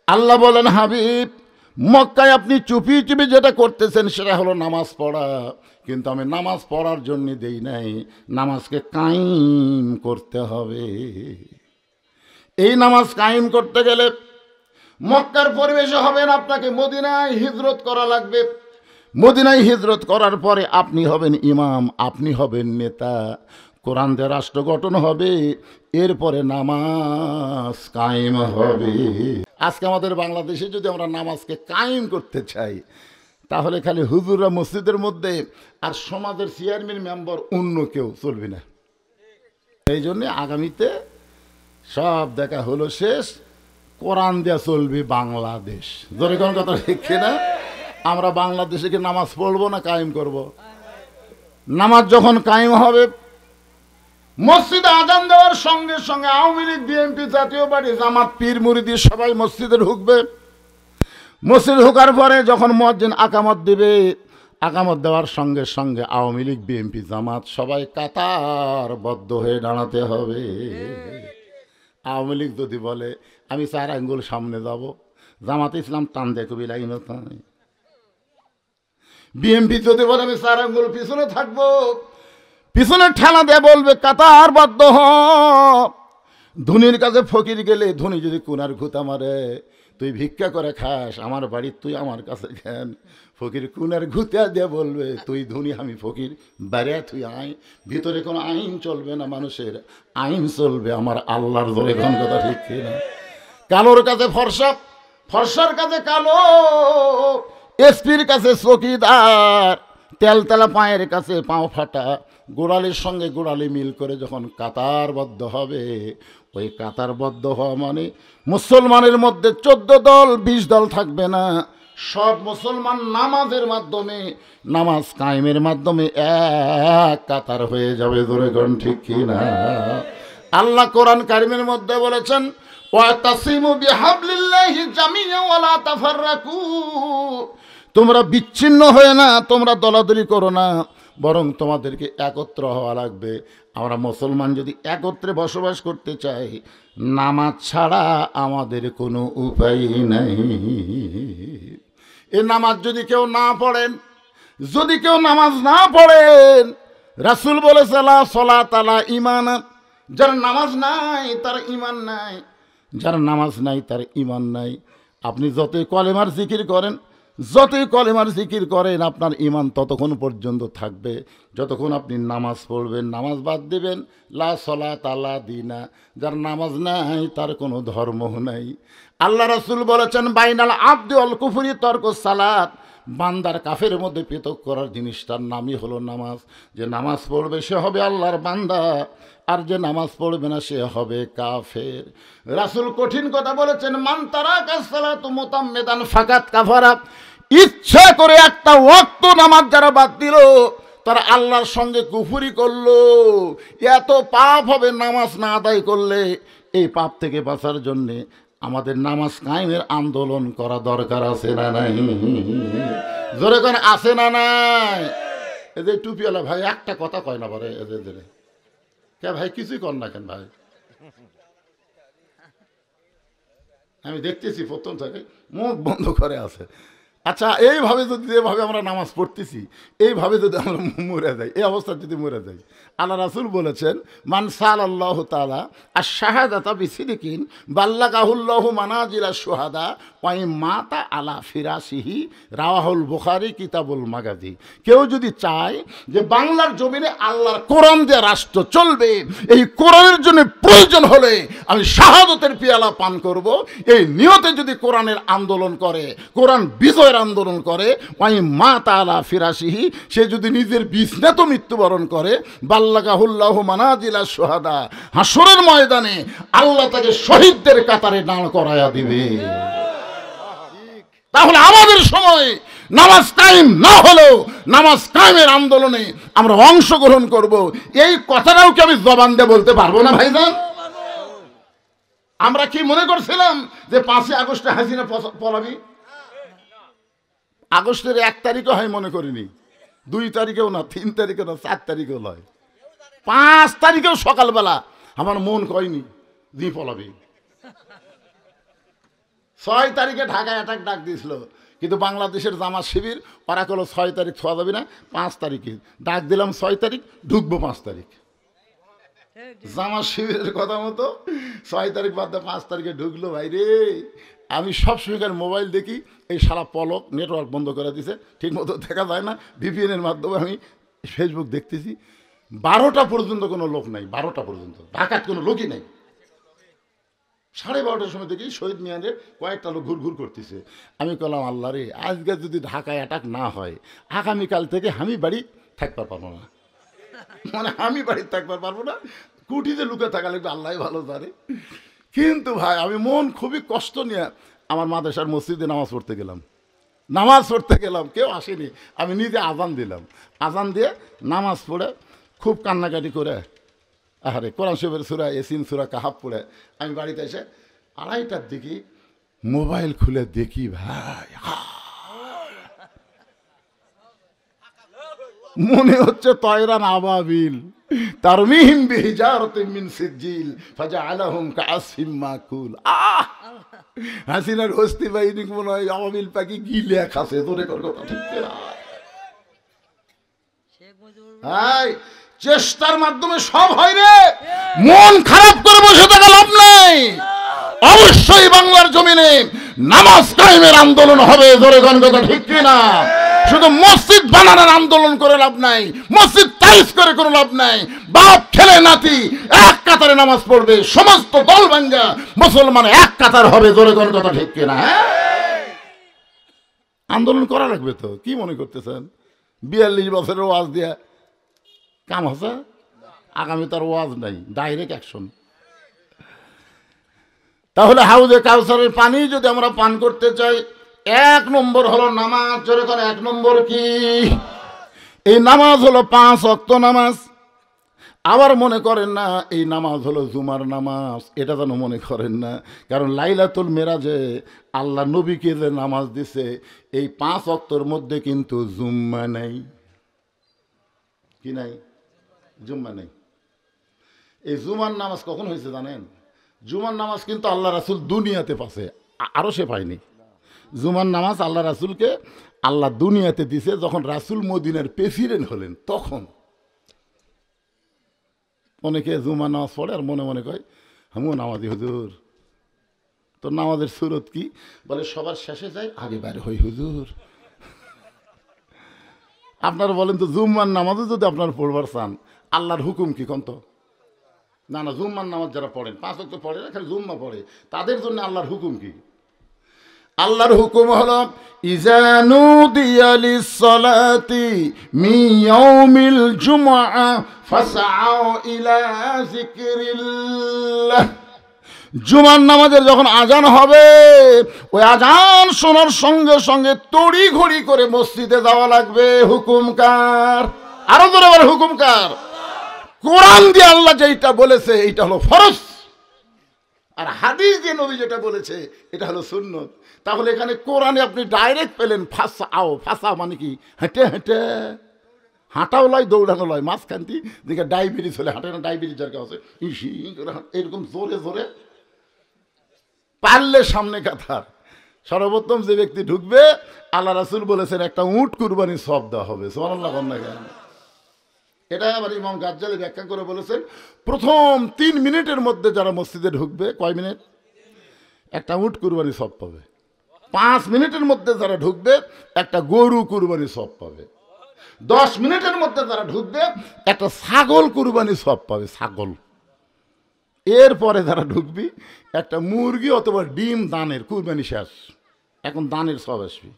আল্লাহ বলেন, হাবিব মক্কায় আপনি চুপি চুপি যেটা করতেছেন সেটা হলো নামাজ পড়া, কিন্তু আমি নামাজ পড়ার জন্য দেই নাই, নামাজকে কায়েম করতে হবে। এই নামাজ কায়েম করতে গেলে মক্কার পরিবেশে হবে না, আপনাকে মদিনায় হিজরত করা লাগবে। মদিনায় হিজরত করার পরে আপনি হবেন ইমাম, আপনি হবেন নেতা, কোরআন দিয়ে রাষ্ট্র গঠন হবে, এরপরে নামাজ কায়েম হবে। আজকে আমাদের বাংলাদেশে যদি আমরা নামাজকে কায়েম করতে চাই তাহলে খালি হুজুররা মসজিদের মধ্যে আর সমাজের চেয়ারম্যান মেম্বার অন্য কেউ চলবে না। এই জন্যে আগামীতে সব দেখা হলো শেষ, কোরআন দেয়া চলবে বাংলাদেশ। ধরে কোন কথা ঠিক না? আমরা বাংলাদেশে কি নামাজ পড়বো না কায়েম করব? নামাজ যখন কায়েম হবে, মসজিদে আজান দেওয়ার সঙ্গে সঙ্গে আওয়ামী লীগ, বিএনপি, জাতীয় পার্টি, জামাত, পীর মুরিদি সবাই মসজিদে ঢুকবে। মসজিদ ঢোকার পরে যখন মুয়াজ্জিন আকামত দিবে, আকামত দেওয়ার সঙ্গে সঙ্গে আওয়ামী লীগ, বিএনপি, জামাত সবাই কাতারবদ্ধ হয়ে দাঁড়াতে হবে। আওয়ামী লীগ যদি বলে আমি 4 আঙ্গুল সামনে যাব, জামাত ইসলাম টান দিয়ে কবি লাইন, বিএনপি যদি বলে আমি 4 আঙ্গুল পিছনে থাকবো, পিছনে ঠেলা দিয়ে বলবে কাতারবদ্ধ হ। ধনীর কাছে ফকির গেলে ধনী যদি কোনার ঘুতা মারে, তুই ভিক্ষা করে খাস, আমার বাড়ি তুই আমার কাছে খান, ফকির কোনার ঘুতা দিয়ে বলবে তুই ধনী আমি ফকির, বাইরে তুই আইন, ভিতরে কোনো আইন চলবে না, মানুষের আইন চলবে আমার আল্লাহর। ধরে কোন কথা ঠিক না? কালোর কাছে ফর্সা, ফর্সার কাছে কালো, এসপির কাছে চকিদার, তেলতেলা পায়ের কাছে পাও ফাটা, গোড়ালির সঙ্গে গোড়ালি মিল করে যখন কাতারবদ্ধ হবে, ওই কাতারবদ্ধ হওয়া মানে মুসলমানের মধ্যে 14 দল 20 দল থাকবে না, সব মুসলমান নামাজের মাধ্যমে, নামাজ কায়েমের মাধ্যমে এক কাতার হয়ে যাবে। ধরে কোন ঠিক কিনা? আল্লাহ কোরআন কারিমের মধ্যে বলেছেন, ওয়াতাসিমু বিহাবলিল্লাহি জামিআন ওয়া লা তাফাররাকু, তোমরা বিচ্ছিন্ন হয়ে না, তোমরা দলাদলি করো না, বরং তোমাদেরকে একত্র হওয়া লাগবে। আমরা মুসলমান যদি একত্রে বসবাস করতে চাই, নামাজ ছাড়া আমাদের কোনো উপায় নাই। এই নামাজ যদি কেউ না পড়েন, যদি কেউ নামাজ না পড়েন, রাসূল বলেছে লা সলাত আলা ঈমান, যার নামাজ নাই তার ঈমান নাই, যার নামাজ নাই তার ঈমান নাই। আপনি যতই কলেমার জিকির করেন, যতই কলেমার জিকির করেন, আপনার ঈমান ততক্ষণ পর্যন্ত থাকবে যতক্ষণ আপনি নামাজ পড়বেন। নামাজ বাদ দেবেন, লা সলাত আলা দিনা, যার নামাজ নাই তার কোনো ধর্ম নাই। আল্লাহ রাসূল বলেছেন, বাইনাল আবদি ওয়াল কুফরি তরকুস সালাত, বান্দার কাফের মধ্যে পৃথক করার জিনিসটার নামই হলো নামাজ। যে নামাজ পড়বে সে হবে আল্লাহর বান্দা, আর যে নামাজ পড়বে না সে হবে কাফের। রাসূল কঠিন কথা বলেছেন, মান তারাকা সালাতু মুতাম্মিদান ফাকাত কাফারা, ইচ্ছা করে একটা ওয়াক্ত নামাজ যারা বাদ দিল তারা আল্লাহর সঙ্গে কুফরি করলো। এত পাপ হবে নামাজ না আদায় করলে। এই পাপ থেকে বাঁচার জন্যে আমাদের নামাজ কায়েমের আন্দোলন করা দরকার আছে না নাই? জোরে করে আছে না নাই? এই যে টুপিওয়ালা ভাই একটা কথা কয় না পারে, এদের কে ভাই কিছুই কর না কেন ভাই? আমি দেখতেছি প্রথম থেকে মুখ বন্ধ করে আছে। আচ্ছা, এইভাবে যদি, যেভাবে আমরা নামাজ পড়তেছি, এইভাবে যদি আমরা মরে যাই, এই অবস্থা যদি মরে যাই, আল্লাহ রাসূল বলেছেন, মান সাল্লাল্লাহু তাআলা আশ-শাহাদাতা বিসিদিকিন বাল্লাগাহুল্লাহু মানাজিলা শুহাদা ওয়া মাতা আলা ফিরাশিহি, রাওয়াহুল বুখারী কিতাবুল মাগাজি। কেউ যদি চায় যে বাংলার জমিনে আল্লাহর কোরআন দিয়ে রাষ্ট্র চলবে, এই কোরআনের জন্য প্রয়োজন হলে আমি শাহাদতের পেয়ালা পান করব, এই নিয়তে যদি কোরআনের আন্দোলন করে, কোরআন বিজয়ের আন্দোলন করে, ওয়াই মা তাআলা ফিরাশিহি, সে যদি নিজের বিছনাতে মৃত্যুবরণ করে, বাল্লাগাহুল্লাহু মানাজিলা শুহাদা, হাসরের ময়দানে আল্লাহ তাকে শহীদদের কাতারে দাঁড় করায়া দিবে। তাহলে আমাদের সময় নামাজ কায়েম না হলেও নামাজ কায়েমের আন্দোলনে আমরা অংশগ্রহণ করব, এই কথাটাও কি আমি জবান দিয়ে বলতে পারবো না ভাইজান? আমরা কি মনে করছিলাম যে 5ই আগস্টে হাসিনা পলাবি? আগস্টের 1 তারিখও হয় মনে করিনি, 2 তারিখেও না, 3 তারিখেও না, 4 তারিখেও নয়, 5 তারিখেও সকালবেলা আমার মন কয়নি দি পলাবি। 6 তারিখে ঢাকায় অ্যাটাক ডাক দিয়েছিল, কিন্তু বাংলাদেশের জামাত শিবির ওরা করলো 6 তারিখ ছোঁয়া যাবে না, 5 তারিখে ডাক দিলাম, 6 তারিখ ঢুকবো 5 তারিখ। জামাত শিবিরের কথা মতো 6 তারিখ বাদ 5 তারিখে ঢুকলো। ভাই রে, আমি সবসময় মোবাইল দেখি, এই সারা পলক নেটওয়ার্ক বন্ধ করে দিছে, ঠিক মতো দেখা যায় না, ভিপিএনের মাধ্যমে আমি ফেসবুক দেখতেছি, 12টা পর্যন্ত কোনো লোক নাই, 12টা পর্যন্ত ঢাকার কোনো লোকই নাই। 12:30টার সময় দেখি শহীদ মিনারে কয়েকটা লোক ঘুরঘুর করতেছে। আমি বললাম, আল্লাহ রে, আজকে যদি ঢাকায় অ্যাটাক না হয়, আগামীকাল থেকে আমি বাড়ি থাকতে পারবো না, মানে আমি বাড়ি থাকতে পারবো না, কুটিতে লুকে থাকা লাগবে, আল্লাহ ভালো জানে। কিন্তু ভাই আমি মন খুবই কষ্ট নিয়ে আমার মাদ্রাসার মসজিদে নামাজ পড়তে গেলাম, কেউ আসেনি, আমি নিজে আজান দিলাম, আজান দিয়ে নামাজ পড়ে খুব কান্নাকাটি করে, আরে কোরআন শরীফের সূরা ইয়াসিন, সূরা কাহাফ পড়ে আমি বাড়িতে এসে 2:30টার দিকে মোবাইল খুলে দেখি, ভাই মনে হচ্ছে তয়রান আবাবিল তারমিহিম বিহিজারাতিন মিন সিজিল ফাজআলাহুম কাআসফিম মাকুল। হাসিনার হস্তি বাহিনী মনে হয় আবাবিল পাখি গিলে খাসে, তোরে কর কথা ঠিক না। হাই, চেষ্টার মাধ্যমে সব হয় রে, মন খারাপ করে বসে থাকা লাভ নাই। অবশ্যই বাংলার জমিনে নামাজ কায়েমের আন্দোলন হবে, জোরে কোন কথা ঠিক না। শুধু মসজিদ বানানোর আন্দোলন করে লাভ নাই, মসজিদ তাইজ করে কোনো লাভ নাই। বাপ ছেলে নাতি এক কাতারে নামাজ পড়বে, সমস্ত দল ভাঙ্গা মুসলমান এক কাতার হবে, জোরে কোন কথা ঠিক কিনা। আন্দোলন করা লাগবে তো, কি মনে করতেছেন 42 বছরের ওয়াজ দিয়া কাম আছে? আগামী তার ওয়াজ নাই, ডাইরেক্ট অ্যাকশন। তাহলে হাউজে কাউসারের পানি যদি আমরা পান করতে চাই, 1 নম্বর হলো নামাজ। জোরে করে 1 নম্বর কি? এই নামাজ হলো 5 ওয়াক্ত নামাজ। আবার মনে করেন না এই নামাজ হলো জুমার নামাজ, এটা যেন মনে করেন না, কারণ লাইলাতুল মেরাজে আল্লাহ নবীকে যে নামাজ দিছে, এই 5 ওয়াক্তর মধ্যে কিন্তু জুম্মা নাই। কি নাই? জুম্মা নেই। এই জুমার নামাজ কখন হয়েছে জানেন? জুমার নামাজ কিন্তু আল্লাহ রাসূল দুনিয়াতে পাশে, আরো সে পায়নি। জুমার নামাজ আল্লাহ রাসূলকে আল্লাহ দুনিয়াতে দিছে যখন রাসূল মদিনার প্রেসিডেন্ট হলেন, তখন। অনেকে জুমার নামাজ পড়ে আর মনে মনে কয় আমিও নামাজি হুজুর। তো নামাজের সুরত কি? বলে সবার শেষে যায়, আগে বাইরে হই হুজুর। আপনারা বলেন তো, জুম্মার নামাজও যদি আপনার পড়বার চান, আল্লাহর হুকুম কি কন্ত? না না, জুম্মার নামাজ যারা পড়েন, 5 ওয়াক্ত পড়ে না, খালি জুম্মা পড়ে, তাদের জন্য আল্লাহর হুকুম কি? আল্লাহর হুকুম হলো ইজা নুদিয়া লিস-সালাতি মিন ইয়াউমিল জুমআ ফাসআউ ইলা যিকরিল্লাহ। জুমার নামাজের যখন আজান হবে, ওই আজান শোনার সঙ্গে সঙ্গে তড়ি ঘড়ি করে মসজিদে যাওয়া লাগবে। হুকুম কার? আরো জোরে বলে হুকুম কার? কোরআন দিয়ে আল্লাহ যেটা বলেছে এইটা হলো ফরজ, আর হাদিস দিয়ে নবী যেটা বলেছে এটা হলো সুন্নত। তাহলে এখানে কোরআনে আপনি ডাইরেক্ট পেলেন ফাসাও। ফাসা মানে কি? হেঁটে হেঁটে, হাঁটাও লয় দৌড়ানো লয়, মাঝখানটি দেখে ডায়াবেটিস হলে হাঁটে না, ডায়াবেটিস যার কাছে এরকম জোরে জোরে পারলে সামনে কাতার। সর্বপ্রথম যে ব্যক্তি ঢুকবে, আল্লাহ রাসূল বলেছেন একটা উট কুরবানি সব দেওয়া হবে। সুবহানাল্লাহ। এটা আবার ইমাম গাজ্জালি ব্যাখ্যা করে বলেছেন, প্রথম 3 মিনিটের মধ্যে যারা মসজিদে ঢুকবে, কয় মিনিট? একটা উট কুরবানি সব পাবে। 5 মিনিটের মধ্যে যারা ঢুকবে, একটা গরু কুরবানি সব পাবে। 10 মিনিটের মধ্যে যারা ঢুকবে, একটা ছাগল কুরবানি সব পাবে, ছাগল। এরপরে যারা ঢুকবি, একটা মুরগি অথবা ডিম দানের কুরবানি শেষ। এখন দানের সব আসবি,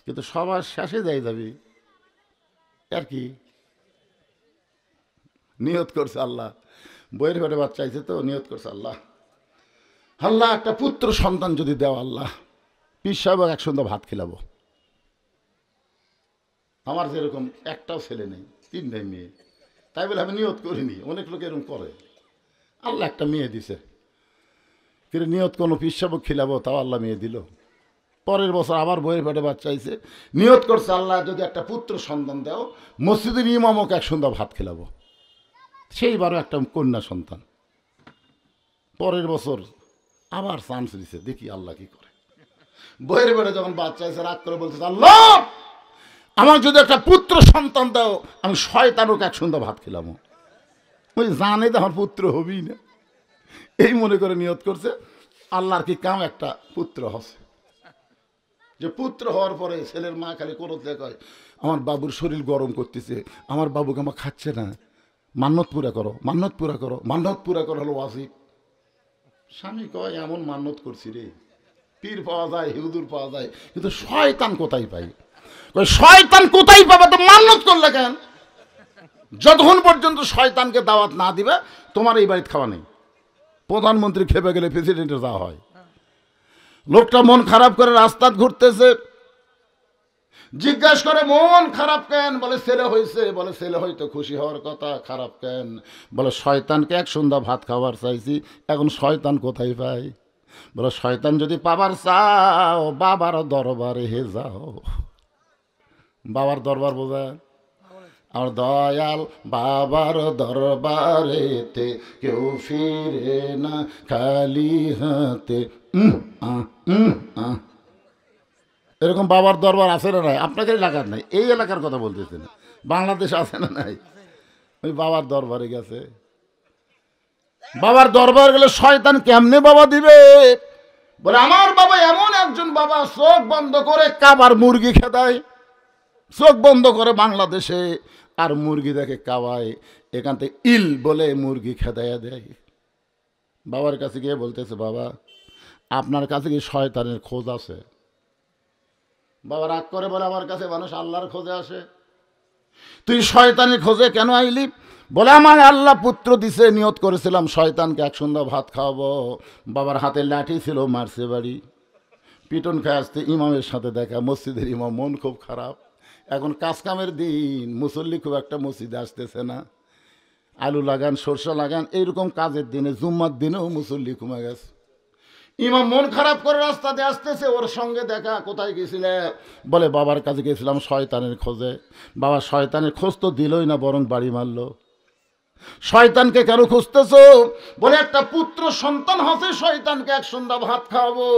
কিন্তু সবার শেষে যাবি আর কি? নিয়ত করছে আল্লাহ, বইয়ের ঘরে বাচ্চা চাইছে তো নিয়ত করছে আল্লাহ, আল্লাহ একটা পুত্র সন্তান যদি দেও আল্লাহ, পীর সাহেব এক সন্ধ্যা ভাত খেলাবো। আমার যেরকম একটাও ছেলে নেই, 3টাই মেয়ে, তাই বলে আমি নিয়ত করিনি। অনেক লোক এরকম করে। আল্লাহ একটা মেয়ে দিছে, কিন্তু নিয়ত কোনো পীর সাহেব খেলাবো, তাও আল্লাহ মেয়ে দিল। পরের বছর আবার বইয়ের পেটে বাচ্চা আইছে, নিয়ত করছে আল্লাহ যদি একটা পুত্র সন্তান দাও, মসজিদের ইমামকে এক সন্ধ্যা ভাত খেলাবো। সেইবারও একটা কন্যা সন্তান। পরের বছর আবার চান্স দিছে, দেখি আল্লাহ কি করে। বইয়ের পেটে যখন বাচ্চা আইছে রাগ করে বলছে, আল্লাহ আমার যদি একটা পুত্র সন্তান দাও, আমি শয়তানকে এক সন্ধ্যা ভাত খেলাম। ওই জানে তো আমার পুত্র হবেই না, এই মনে করে নিয়ত করছে। আল্লাহর কি কাম, একটা পুত্র হচ্ছে। যে পুত্র হওয়ার পরে ছেলের মা খালি কোনো কয়, আমার বাবুর শরীর গরম করতেছে, আমার বাবুকে আমার খাচ্ছে না, মান্নত পুরা করো, মান্নত পুরা করো, মান্নত পুরা করো হলো ওয়াজিব। স্বামী কয় এমন মান্নত করছি রে, পীর পাওয়া যায়, হিউদুর পাওয়া যায়, কিন্তু শয়তান কোথায় পাই? শয়তান কোথায় পাবে? তো মান্নত করলে কেন? যতক্ষণ পর্যন্ত শয়তানকে দাওয়াত না দিবে তোমার এই বাড়িতে খাওয়া নেই। প্রধানমন্ত্রী খেপে গেলে প্রেসিডেন্টের যাওয়া হয়। লোকটা মন খারাপ করে রাস্তা ঘুরতেছে, জিজ্ঞাসা করে মন খারাপ কেন? বলে ছেলে হয়েছে। বলে ছেলে হয়তো খুশি হওয়ার কথা, খারাপ কেন? বলে শয়তানকে এক সন্ধ্যা ভাত খাওয়ার চাইছি, এখন শয়তান কোথায় পাই? বলে শয়তান যদি পাবার চাও বাবার দরবারে হে যাও। বাবার দরবার বোঝা? আর দয়াল বাবার দরবারেতে কেউ ফিরে না খালি হাতে। এরকম বাবার দরবার আছে না নাই? আপনাদের এলাকার নাই, এই এলাকার কথা বলতেছে না, বাংলাদেশ আছে না নাই? ওই বাবার দরবারে গেছে। বাবার দরবার গেলে শয়তান কেমনে বাবা দিবে? বলে আমার বাবা এমন একজন বাবা, চোখ বন্ধ করে কাবার মুরগি খেদায়, চোখ বন্ধ করে বাংলাদেশে আর মুরগি দেখে কাওয়ায়, এখান থেকে ইল বলে মুরগি খেদাইয়া দেয়। বাবার কাছে গিয়ে বলতেছে, বাবা আপনার কাছে কি শয়তানের খোঁজ আছে? বাবা রাগ করে বলে, আমার কাছে মানুষ আল্লাহর খোঁজে আসে, তুই শয়তানের খোঁজে কেন আইলি? বলে আমার আল্লাহ পুত্র দিছে, নিয়ত করেছিলাম শয়তানকে এক সন্ধ্যা ভাত খাওয়াবো। বাবার হাতে লাঠি ছিল, মারছে বাড়ি, পিটন খায় আসতে ইমামের সাথে দেখা। মসজিদের ইমাম মন খুব খারাপ, এখন কাজকামের দিন, মুসল্লি খুব একটা মসজিদে আসতেছে না, আলু লাগান সরষা লাগান এইরকম কাজের দিনে, জুম্মার দিনেও মুসল্লি কমে গেছে। ইমাম মন খারাপ করে রাস্তাতে আসতেছে, ওর সঙ্গে দেখা। কোথায় গেছিলে? বলে বাবার কাছে গেছিলাম শয়তানের খোঁজে। বাবা শয়তানের খোঁজ তো দিলই না, বরং বাড়ি মারলো। শয়তানকে কেন খুঁজতেছো? বলে একটা পুত্র সন্তান হচ্ছে, শয়তানকে এক সন্ধ্যা ভাত খাওয়াবো।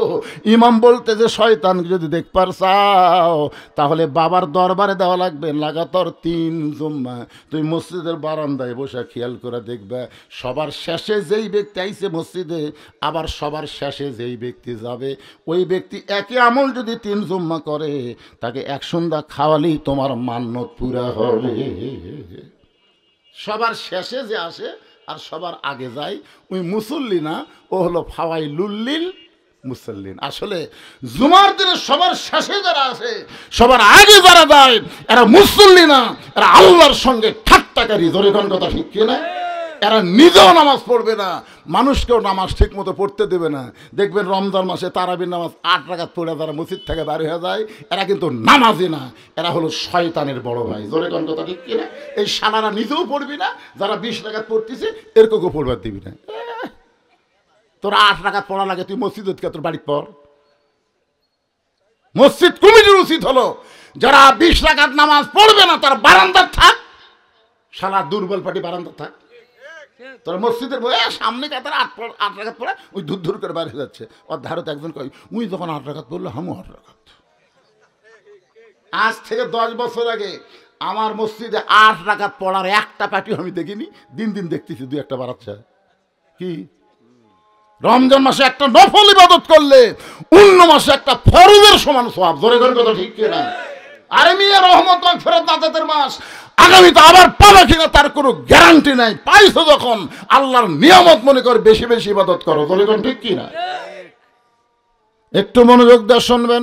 ইমাম বলতে যে শয়তান যদি দেখবার চাও তাহলে বাবার দরবারে দেওয়া লাগবে লাগাতার 3 জুম্মা। তুই মসজিদের বারান্দায় বসে খেয়াল করে দেখবে, সবার শেষে যেই ব্যক্তি আইছে মসজিদে, আবার সবার শেষে যেই ব্যক্তি যাবে, ওই ব্যক্তি একই আমল যদি 3 জুম্মা করে, তাকে এক সন্ধ্যা খাওয়ালেই তোমার মান্যত পুরা হবে। সবার শেষে যে আসে আর সবার আগে যায় ওই মুসল্লি না, ও হলো ফাওয়াই লুল্লিল মুসল্লিন। আসলে জুমার দিনে সবার শেষে যারা আসে, সবার আগে যারা যায়, এরা মুসল্লি না, এরা আল্লাহর সঙ্গে ঠাট্টাকারী। জোরে কোন কথা ঠিক কি না? এরা নিজেও নামাজ পড়বে না, মানুষকেও নামাজ ঠিক মতো পড়তে দেবে না। দেখবেন রমজান মাসে তারাবির নামাজ 8 রাকাত পড়ে যারা মসজিদ থেকে বার হয়ে যায়, এরা কিন্তু নামাজি না, এরা হলো শয়তানের বড় ভাই। জোরে কোন কথা ঠিক কি না? এই শালারা নিজেও পড়বি না, যারা 20 রাকাত পড়তেছে এরকমও পড়বার দিবি না। তোর 8 রাকাত পড়া লাগে, তুই মসজিদ তোর বাড়ি পড়। মসজিদ কমিটির উচিত হলো যারা 20 রাকাত নামাজ পড়বে না তার বারান্দার থাক, শালা দুর্বল পাটি বারান্দার থাক। তোর মসজিদের সামনে কাতার 8 রাকাত পড়ে ওই ধূর ধূর করে বাইরে যাচ্ছে। ওর ধারত একজন কয়, উই যখন 8 রাকাত পড়লো আমিও 8 রাকাত। আজ থেকে 10 বছর আগে আমার মসজিদে 8 রাকাত পড়ার একটা পার্টিও আমি দেখিনি, দিন দিন দেখতেছি 2-1 বাড়াচ্ছে। কি রমজান মাসে একটা নফল ইবাদত করলে অন্য মাসে একটা ফরজের সমান সওয়াব। জোরে করে কথা ঠিক কিনা? আরে মিয়া রহমত ফেরত নাজাতের মাস, আগামীতে আবার পাবে কিনা তার কোনো গ্যারান্টি নাই। পাইছো যখন আল্লাহর নিয়ামত মনে করে বেশি বেশি ইবাদত করো। জোরে করে ঠিক কিনা? একটু মনোযোগ দিয়ে শুনবেন।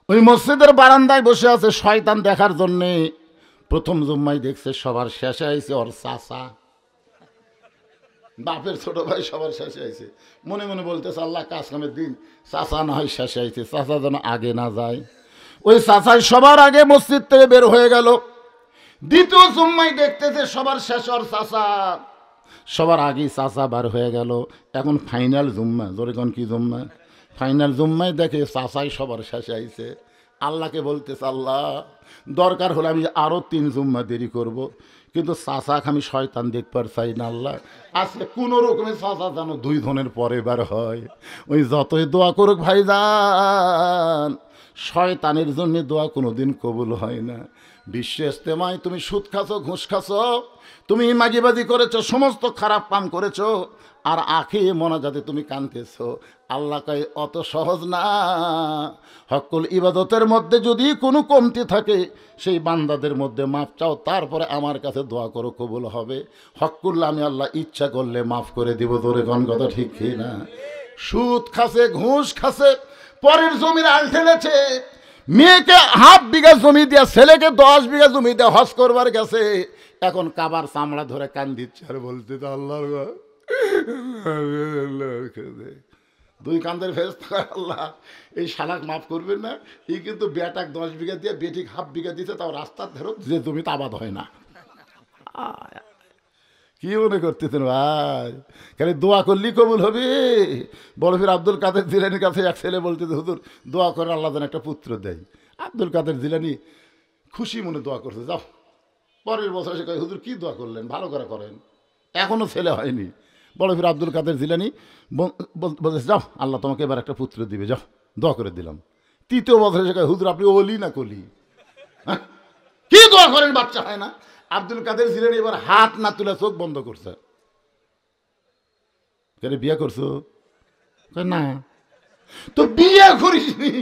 ওই মসজিদের বারান্দায় বসে আছে শয়তান দেখার জন্যে। প্রথম জুম্মায় দেখছে সবার শেষে আইছে ওর চাচা, বাপের ছোট ভাই সবার শেষে আইছে, মনে মনে বলতেছে আল্লাহ কাজ কামের দিন চাচা না হয় শেষে আইছে, চাচা যেন আগে না যায়। ওই চাচাই সবার আগে মসজিদ থেকে বের হয়ে গেল। দ্বিতীয় জুম্মায় দেখতেছে সবার শেষ ওর চাচা, সবার আগেই চাচা বার হয়ে গেল। এখন ফাইনাল জুম্মা, জোরে কোন কি জুম্মা, ফাইনাল জুম্মায় দেখে চাচাই সবার শেষে আইছে। আল্লাহকে বলতেছে আল্লাহ দরকার হলে আমি আরও 3 জুম্মা দেরি করব, কিন্তু চাচাকে আমি শয়তান দেখবার চাই না আল্লাহ। আজকে কোনো রকমের চাচা যেন 2 ধনের পরে বার হয়। ওই যতই দোয়া করুক ভাইজান, শয়তানের জন্য দোয়া কোনোদিন কবুল হয় না। বিশ্ব ইস্তেমায় তুমি সুদ খাছো, ঘুষ খাছো, তুমি মাগিবাজি করেছো, সমস্ত খারাপ কাম করেছো, আর আখি মোনাজাতে তুমি কাঁদতেছো। আল্লাহ কয় অত সহজ না। হকুল ইবাদতের মধ্যে যদি কোনো কমতি থাকে সেই বান্দাদের মধ্যে মাফ চাও, তারপরে আমার কাছে দোয়া করো, কবুল হবে। হকুল্লা আমি আল্লাহ ইচ্ছা করলে মাফ করে দিব। তোরে কোন কথা ঠিক কি না? সুদ খাসে, ঘুষ খাসে, পরের জমির আল ঠেলেছে, মেয়েকে 1/2 বিঘা জমি দিয়া ছেলেকে 10 বিঘা জমি দিয়া হজ করবার গেছে। এখন কাবার চামড়া ধরে কান দিচ্ছে আর বলতে তো আল্লাহর 2 কান্দের ফেরেশতা, আল্লাহ এই শালাক মাফ করবেন না, এই কিন্তু বেটাক 10 বিঘা দিয়ে বেটিক 1/2 বিঘা দিতে, তাও রাস্তার ধরো যে জমিতে আবাদ হয় না। কি মনে করতেছেন ভাই? খালি দোয়া করলেই কবুল হবে? বড় ফির আব্দুল কাদের জিলানির কাছে এক ছেলে বলতেছে হুজুর দোয়া করে আল্লাহ যেন একটা পুত্র দেয়। আব্দুল কাদের জিলানি খুশি মনে দোয়া করছে, যাও। পরের বছর সে কয় হুজুর কি দোয়া করলেন, ভালো করে করেন, এখনও ছেলে হয়নি। বড় ফির আব্দুল কাদের জিলানি বলতেছে যাও আল্লাহ তোমাকে এবার একটা পুত্র দিবে, যাও দোয়া করে দিলাম। 3য় বছরে সে কয় হুজুর আপনি ওলি না কলি, হ্যাঁ কি দোয়া করেন বাচ্চা হয় না? আব্দুল কাদের জিলানি এবার হাত না তুলে চোখ বন্ধ করছে। বিয়ে করছো? না। তো বিয়ে করিসনি?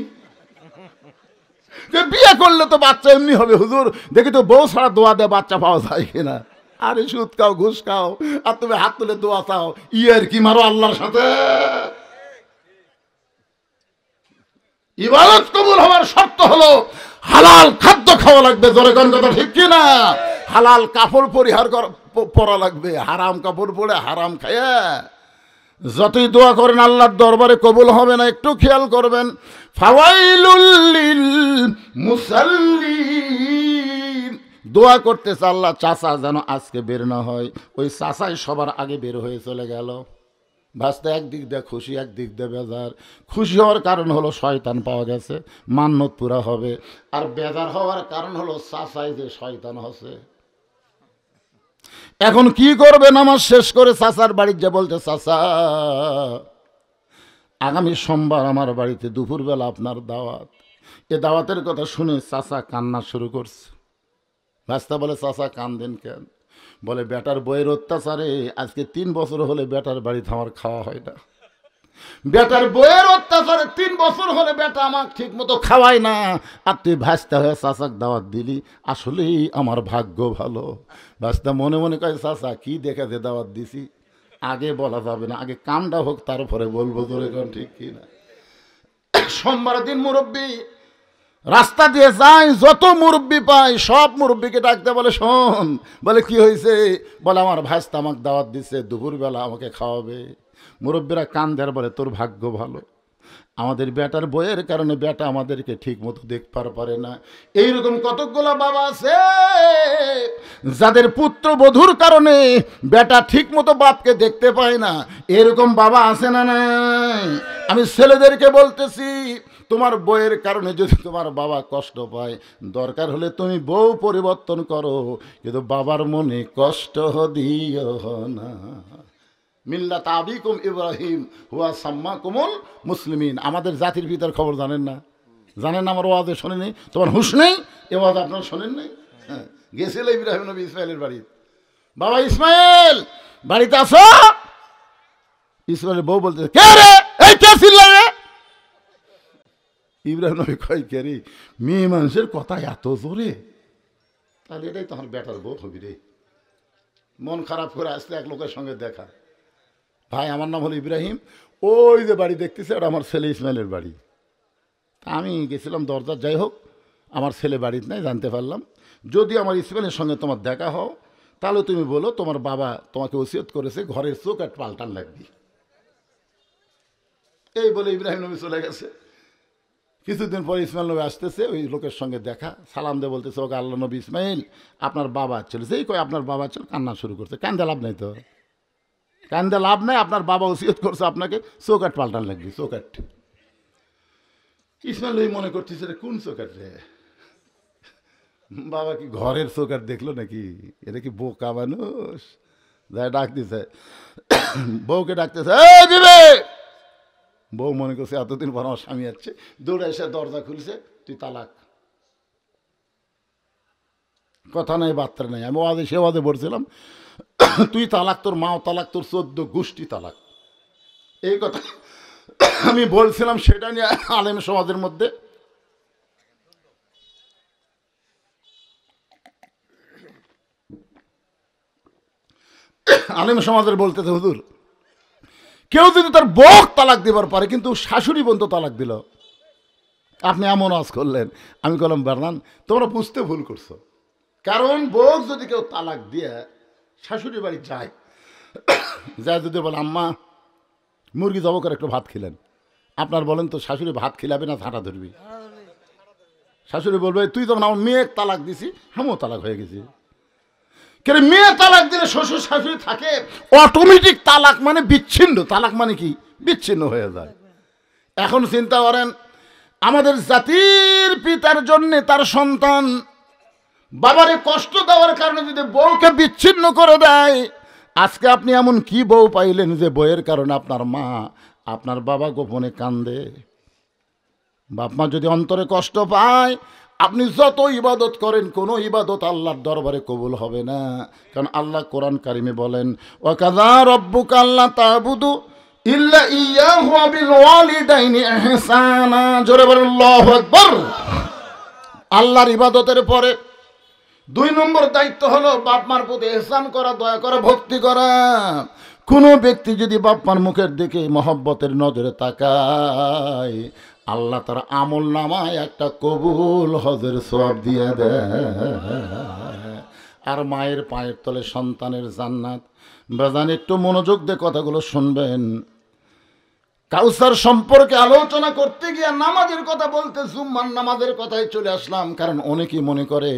বিয়ে করলে তো বাচ্চা এমনি হবে হুজুর, দেখি তো বউ ছাড়া দোয়া দেয় বাচ্চা পাওয়া যায় কিনা। আরে সুদ খাও, ঘুষ খাও, আর তুমি হাত তুলে দোয়া চাও, ইয়ার কি মারো আল্লাহর সাথে? ইবাদত কবুল হওয়ার শর্ত হলো হালাল খাদ্য খাওয়া লাগবে। জোরে কোন কথা ঠিক কি না? হালাল কাপড় পরিহার পরা লাগবে, হারাম কাপড় পরে হারাম খায়া যতই দোয়া করেন আল্লাহর দরবারে কবুল হবে না। একটু খেয়াল করবেন। ফাওয়াইলুল লিল মুসাল্লিন, দোয়া করতেছে আল্লাহ চাচা যেন আজকে বের না হয়। ওই চাচাই সবার আগে বের হয়ে চলে গেল। ভাস্তা একদিক দিয়ে খুশি, একদিক দিয়ে বেজার। খুশি হওয়ার কারণ হলো শয়তান পাওয়া গেছে, মান্নত পুরা হবে। আর বেজার হওয়ার কারণ হলো চাচাই যে শয়তান হচ্ছে। এখন কি করবে? নামাজ শেষ করে চাচার বাড়িতে যা বলতে, চাচা আগামী সোমবার আমার বাড়িতে দুপুরবেলা আপনার দাওয়াত। এ দাওয়াতের কথা শুনে চাচা কান্না শুরু করছে। ভাস্তা বলে চাচা কান্দেন কেন? বলে বেটার বইয়ের অত্যাচারে আজকে 3 বছর হলে বেটার বাড়িতে আমার খাওয়া হয় না। বেটার বইয়ের অত্যাচারে 3 বছর হলে বেটা আমাকে ঠিক মতো খাওয়ায় না, আর তুই ভাস্তা হয়ে চাচাক দাওয়াত দিলি, আসলেই আমার ভাগ্য ভালো। ভাস্তা মনে মনে কয় চাচা কি দেখে যে দাওয়াত দিছি, আগে বলা যাবে না, আগে কামটা হোক তারপরে বলবো। তোর এখন ঠিক কিনা? সোমবার দিন মুরব্বী রাস্তা দিয়ে যায়, যত মুরব্বী পায় সব মুরব্বীকে ডাকতে বলে, শোন। বলে কি হয়েছে? বলে আমার ভাস্তা আমাকে দাওয়াত দিচ্ছে, দুপুরবেলা আমাকে খাওয়াবে। মুরব্বীরা কান দেয়ার বলে তোর ভাগ্য ভালো, আমাদের বেটার বইয়ের কারণে বেটা আমাদেরকে ঠিক মতো দেখতে পারে না। এইরকম কতগুলো বাবা আছে যাদের পুত্র বধূর কারণে বেটা ঠিক মতো বাপকে দেখতে পায় না। এরকম বাবা আছে না নাই? আমি ছেলেদেরকে বলতেছি, তোমার বইয়ের কারণে যদি তোমার বাবা কষ্ট পায়, দরকার হলে তুমি বউ পরিবর্তন করো, কিন্তু বাবার মনে কষ্ট দিও না। মিল্লাত আবিকুম ইব্রাহিম হুয়া সাম্মাকুমুল মুসলিমিন। আমাদের জাতির পিতার খবর জানেন না? জানেন না? আমার ওয়াজে শোনেনি? তোমার হুঁশ নেই? এ ওয়াজ আপনারা শোনেন নাই? হ্যাঁ, গেছিল ইব্রাহিম নবী ইসমাইলের বাড়ি। বাবা ইসমাইল বাড়িতে আসো। ইসমাইলের বউ বলতে, কে রে, এই কে চিল্লাই রে? ইব্রাহিম নবী কয়, কে রে? মেয়ে মানুষের কথা এত জোরে, তাহলে এটাই তোমার বেটার বউ হবি রে। মন খারাপ করে আসলে এক লোকের সঙ্গে দেখা, ভাই আমার নাম হলো ইব্রাহিম, ওই যে বাড়ি দেখতেছে ওটা আমার ছেলে ইসমাইলের বাড়ি। তা আমি গেছিলাম দরজা, যাই হোক আমার ছেলে বাড়িতে নাই, জানতে পারলাম। যদি আমার ইসমাইলের সঙ্গে তোমার দেখা হও, তাহলে তুমি বলো তোমার বাবা তোমাকে ওসিয়ত করেছে ঘরের চৌকাঠ পাল্টান লাগবে। এই বলে ইব্রাহিম নবী চলে গেছে। কিছুদিন পরে ইসমাইল নবী আসতেছে, ওই লোকের সঙ্গে দেখা, সালাম দিয়ে বলতেছে, ওকে আল্লাহ নবী ইসমাইল আপনার বাবা ছিল। যেই কয় আপনার বাবা ছিল, কান্না শুরু করছে। কান্দে লাভ নাই তো, কান্দে লাভ নাই, আপনার বাবা ওসিয়ত করছে আপনাকে চৌকাঠ পাল্টান লাগবে, চৌকাঠ। ইসমাইল নবী মনে করতেছে রে কোন চৌকাঠ রে, বাবা কি ঘরের চৌকাঠ দেখলো নাকি, এটা কি বোকা মানুষ। যাই ডাক দিছে, বউকে ডাকতেছে, এই দিবে। বউ মনে করছে এতদিন পর আমার স্বামী আসছে, দৌড়ে এসে দরজা খুলছে, তুই তালাক। কথা নাই বার্তা নাই, আমি ওয়াদে সে ওয়াদে পড়ছিলাম, তুই তালাক, তোর মাও তালাক, তোর 14 গোষ্ঠী তালাক। এই কথা আমি বলছিলাম, সেটা নিয়ে আলেম সমাজের মধ্যে বলতেছে, হুজুর কেউ যদি তার বউ তালাক দিবার পারে, কিন্তু শাশুড়ি বোন তো তালাক দিল, আপনি এমন আওয়াজ করলেন। আমি বললাম, বারনান তোমরা বুঝতে ভুল করছো। কারণ বউ যদি কেউ তালাক দিয়ে শাশুড়ি বাড়ি যায়, যদি বলে আম্মা মুরগি জব করে একটু ভাত খেলেন, আপনার বলেন তো শাশুড়ি ভাত খিলাবে না ঝাঁটা ধরবি? শাশুড়ি বলবে তুই তখন আমার মেয়ে তালাক দিছি, আমিও তালাক হয়ে গেছি। কেন মেয়ে তালাক দিলে শ্বশুর শাশুড়ি থাকে, অটোমেটিক তালাক মানে বিচ্ছিন্ন, তালাক মানে কি বিচ্ছিন্ন হয়ে যায়। এখন চিন্তা করেন, আমাদের জাতির পিতার জন্য তার সন্তান বাবারে কষ্ট দেওয়ার কারণে যদি বউকে বিচ্ছিন্ন করে দেয়, আজকে আপনি এমন কি বউ পাইলেন যে বউয়ের কারণে আপনার মা আপনার বাবা গোপনে কান্দে? বাপ মা যদি অন্তরে কষ্ট পায়, আপনি যত ইবাদত করেন কোনো ইবাদত আল্লাহর দরবারে কবুল হবে না। কারণ আল্লাহ কোরআন কারিমে বলেন, ওয়াকাযা রাব্বুকা আল্লা তা'বুদু ইল্লা ইয়্যাহু ওয়া বিল ওয়ালিদাইনি ইহসানা। জোরে বলেন আল্লাহু আকবার। আল্লাহর ইবাদতের পরে 2 নম্বর দায়িত্ব হলো বাপ মার প্রতি ইহসান করা, দয়া করা, ভক্তি করা। কোনো ব্যক্তি যদি বাপ মার মুখের দিকে মহব্বতের নজরে তাকায়, আল্লাহ তার আমল নামায় একটা কবুল হজের সওয়াব দিয়ে দেয়। আর মায়ের পায়ের তলে সন্তানের জান্নাত। বাজান একটু মনোযোগ দিয়ে কথাগুলো শুনবেন। কাউসার সম্পর্কে আলোচনা করতে গিয়ে নামাজের কথা বলতে জুম্মার নামাজের কথাই চলে আসলাম। কারণ অনেকেই মনে করে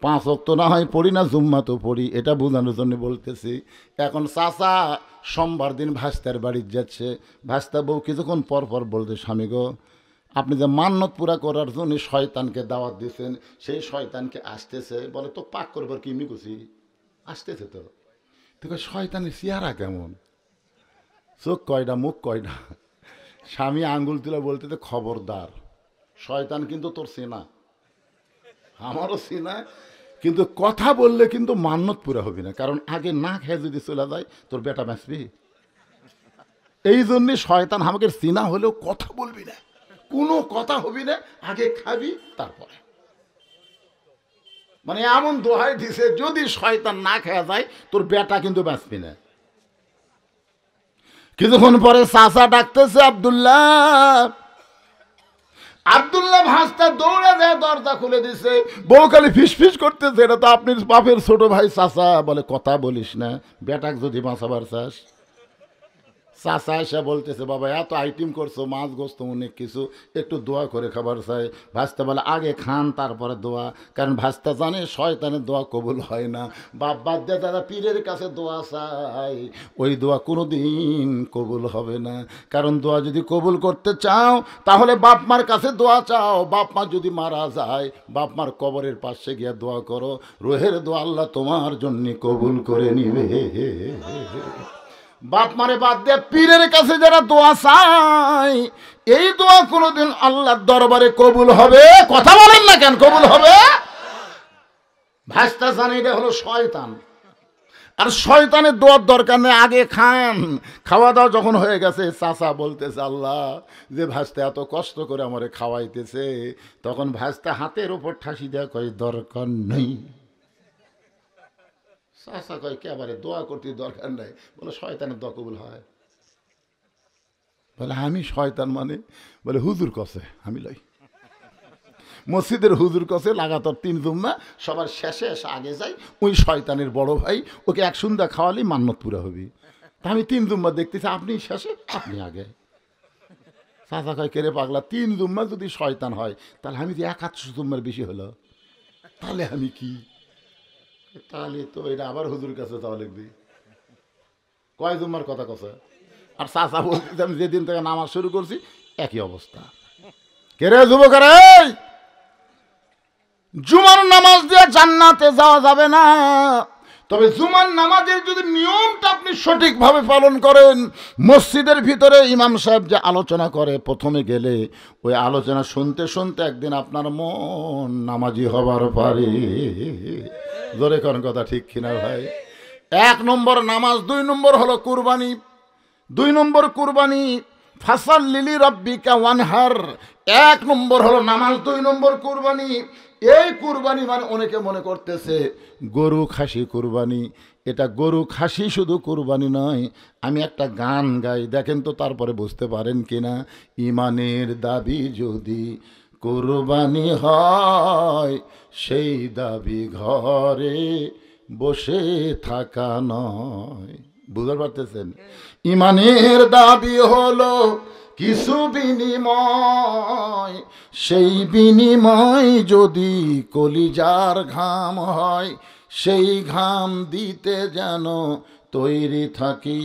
5 ওয়াক্ত না হয় পড়ি না, জুম্মা তো পড়ি, এটা বোঝানোর জন্য বলতেছি। এখন চাচা সোমবার দিন ভাস্তার বাড়ি যাচ্ছে, ভাস্তা বউ কিছুক্ষণ পর পর বলতে, স্বামী গো আপনি যে মান্নত পুরা করার জন্য শয়তানকে দাওয়াত দিয়েছেন, সেই শয়তানকে আসতেছে। বলে তো পাক করবার কি মিকুছি আসতেছে তো। দেখো শয়তানের চেহারা কেমন, চোখ কয়টা, মুখ কয়টা। স্বামী আঙ্গুল তুলে বলতে, খবরদার শয়তান কিন্তু তোর চেনা, আমারও চেনা, কিন্তু কথা বললে কিন্তু মান্নত পুরা হবি না। কারণ আগে না খেয়ে যদি চলে যায় তোর বেটা বাঁচবি। এই জন্যে শয়তান আমাকে চেনা হলেও কথা বলবি না, কোনো কথা হবি না, আগে খাবি তারপরে। মানে এমন দোহাই দিছে, যদি শয়তান না খেয়ে যায় তোর বেটা কিন্তু বাঁচবি না। কিছুক্ষণ পরে চাচা ডাকতেছে, আব্দুল্লাহ ভাস্তা দৌড়ে যায়, দরজা খুলে দিছে। বউ খালি ফিসফিস করতেছে, এটা তো আপনি বাপের ছোট ভাই চাচা। বলে কথা বলিস না, বেটাক যদি বাঁচাবার চাস। চাচা এসে বলতেছে, বাবা এত আইটেম করছো, মাছ গোস্ত অনেক কিছু, একটু দোয়া করে খাবার চাই। ভাস্তা বলে আগে খান তারপরে দোয়া। কারণ ভাস্তা জানে শয়তানের দোয়া কবুল হয় না। বাপ বাদ দিয়ে দাদা পীরের কাছে দোয়া চাই, ওই দোয়া কোনো দিন কবুল হবে না। কারণ দোয়া যদি কবুল করতে চাও তাহলে বাপ মার কাছে দোয়া চাও। বাপ মা যদি মারা যায়, বাপ মার কবরের পাশে গিয়ে দোয়া করো, রোহের দোয়া আল্লাহ তোমার জন্য কবুল করে নিবে। বাপ মারে বাদ দিয়ে পীরের কাছে যারা দোয়া চায়, এই দোয়া কোনোদিন আল্লাহর দরবারে কবুল হবে? কথা বলেন না কেন, কবুল হবে? ভাস্তা জানে এটা হলো শয়তান, আর শয়তানের দোয়ার দরকার নেই, আগে খান। খাওয়া দাওয়া যখন হয়ে গেছে, চাচা বলতেছে, আল্লাহ যে ভাস্তা এত কষ্ট করে আমারে খাওয়াইতেছে, তখন ভাস্তা হাতের উপর ঠাসি দেওয়া কয় দরকার নেই। চাচা কয় একেবারে দোয়া করতে দরকার নাই। বলে শয়তানের দোয়া কবুল হয়? বলে আমি শয়তান মানে? বলে হুজুর কসে আমি লই। মসজিদের হুজুর কাছে লাগাতার 3 জুম্মা, সবার শেষে এসে আগে যাই, ওই শয়তানের বড় ভাই ওকে এক সন্ধ্যা খাওয়ালেই মান্নত পুরা হবে। তা আমি 3 জুম্মা দেখতেছি, আপনি শেষে আপনি আগে। চাচা কয়, কেরে পাগলা, 3 জুম্মা যদি শয়তান হয় তাহলে আমি যে 100 জুম্মার বেশি হলো, তাহলে আমি কি? তাহলে তো এটা আবার হুজুর কাছে যাওয়া লাগবে। কয় জুম্মার কথা কথা। আর চাচা বলতে আমি যেদিন থেকে নামাজ শুরু করছি একই অবস্থা। কেরে যুবকেরা, জুমার নামাজ দিয়ে জান্নাতে যাওয়া যাবে না, তবে জুমার নামাজের যদি নিয়মটা আপনি সঠিকভাবে পালন করেন, মসজিদের ভিতরে ইমাম সাহেব যে আলোচনা করে প্রথমে গেলে, ওই আলোচনা শুনতে শুনতে একদিন আপনার মন নামাজি হবার পারে। জোরে কোন কথা ঠিক কিনা ভাই? 1 নম্বর নামাজ, 2 নম্বর হলো কুরবানি। 2 নম্বর কুরবানি, ফাসাল্লি রাব্বিকা ওয়ানহার। 1 নম্বর হলো নামাজ, 2 নম্বর কুরবানি। এই কুরবানি মানে অনেকে মনে করতেছে গরু খাসি কুরবানি। এটা গরু খাসি শুধু কুরবানি নয়। আমি একটা গান গাই, দেখেন তো তারপরে বুঝতে পারেন কিনা। ইমানের দাবি যদি কুরবানি হয়, সেই দাবি ঘরে বসে থাকা নয়। বুঝতে পারতেছেন? ইমানের দাবি হলো কিছু বিনিময়, সেই বিনিময় যদি কলিজার ঘাম হয়, সেই ঘাম দিতে যেন তৈরি থাকি।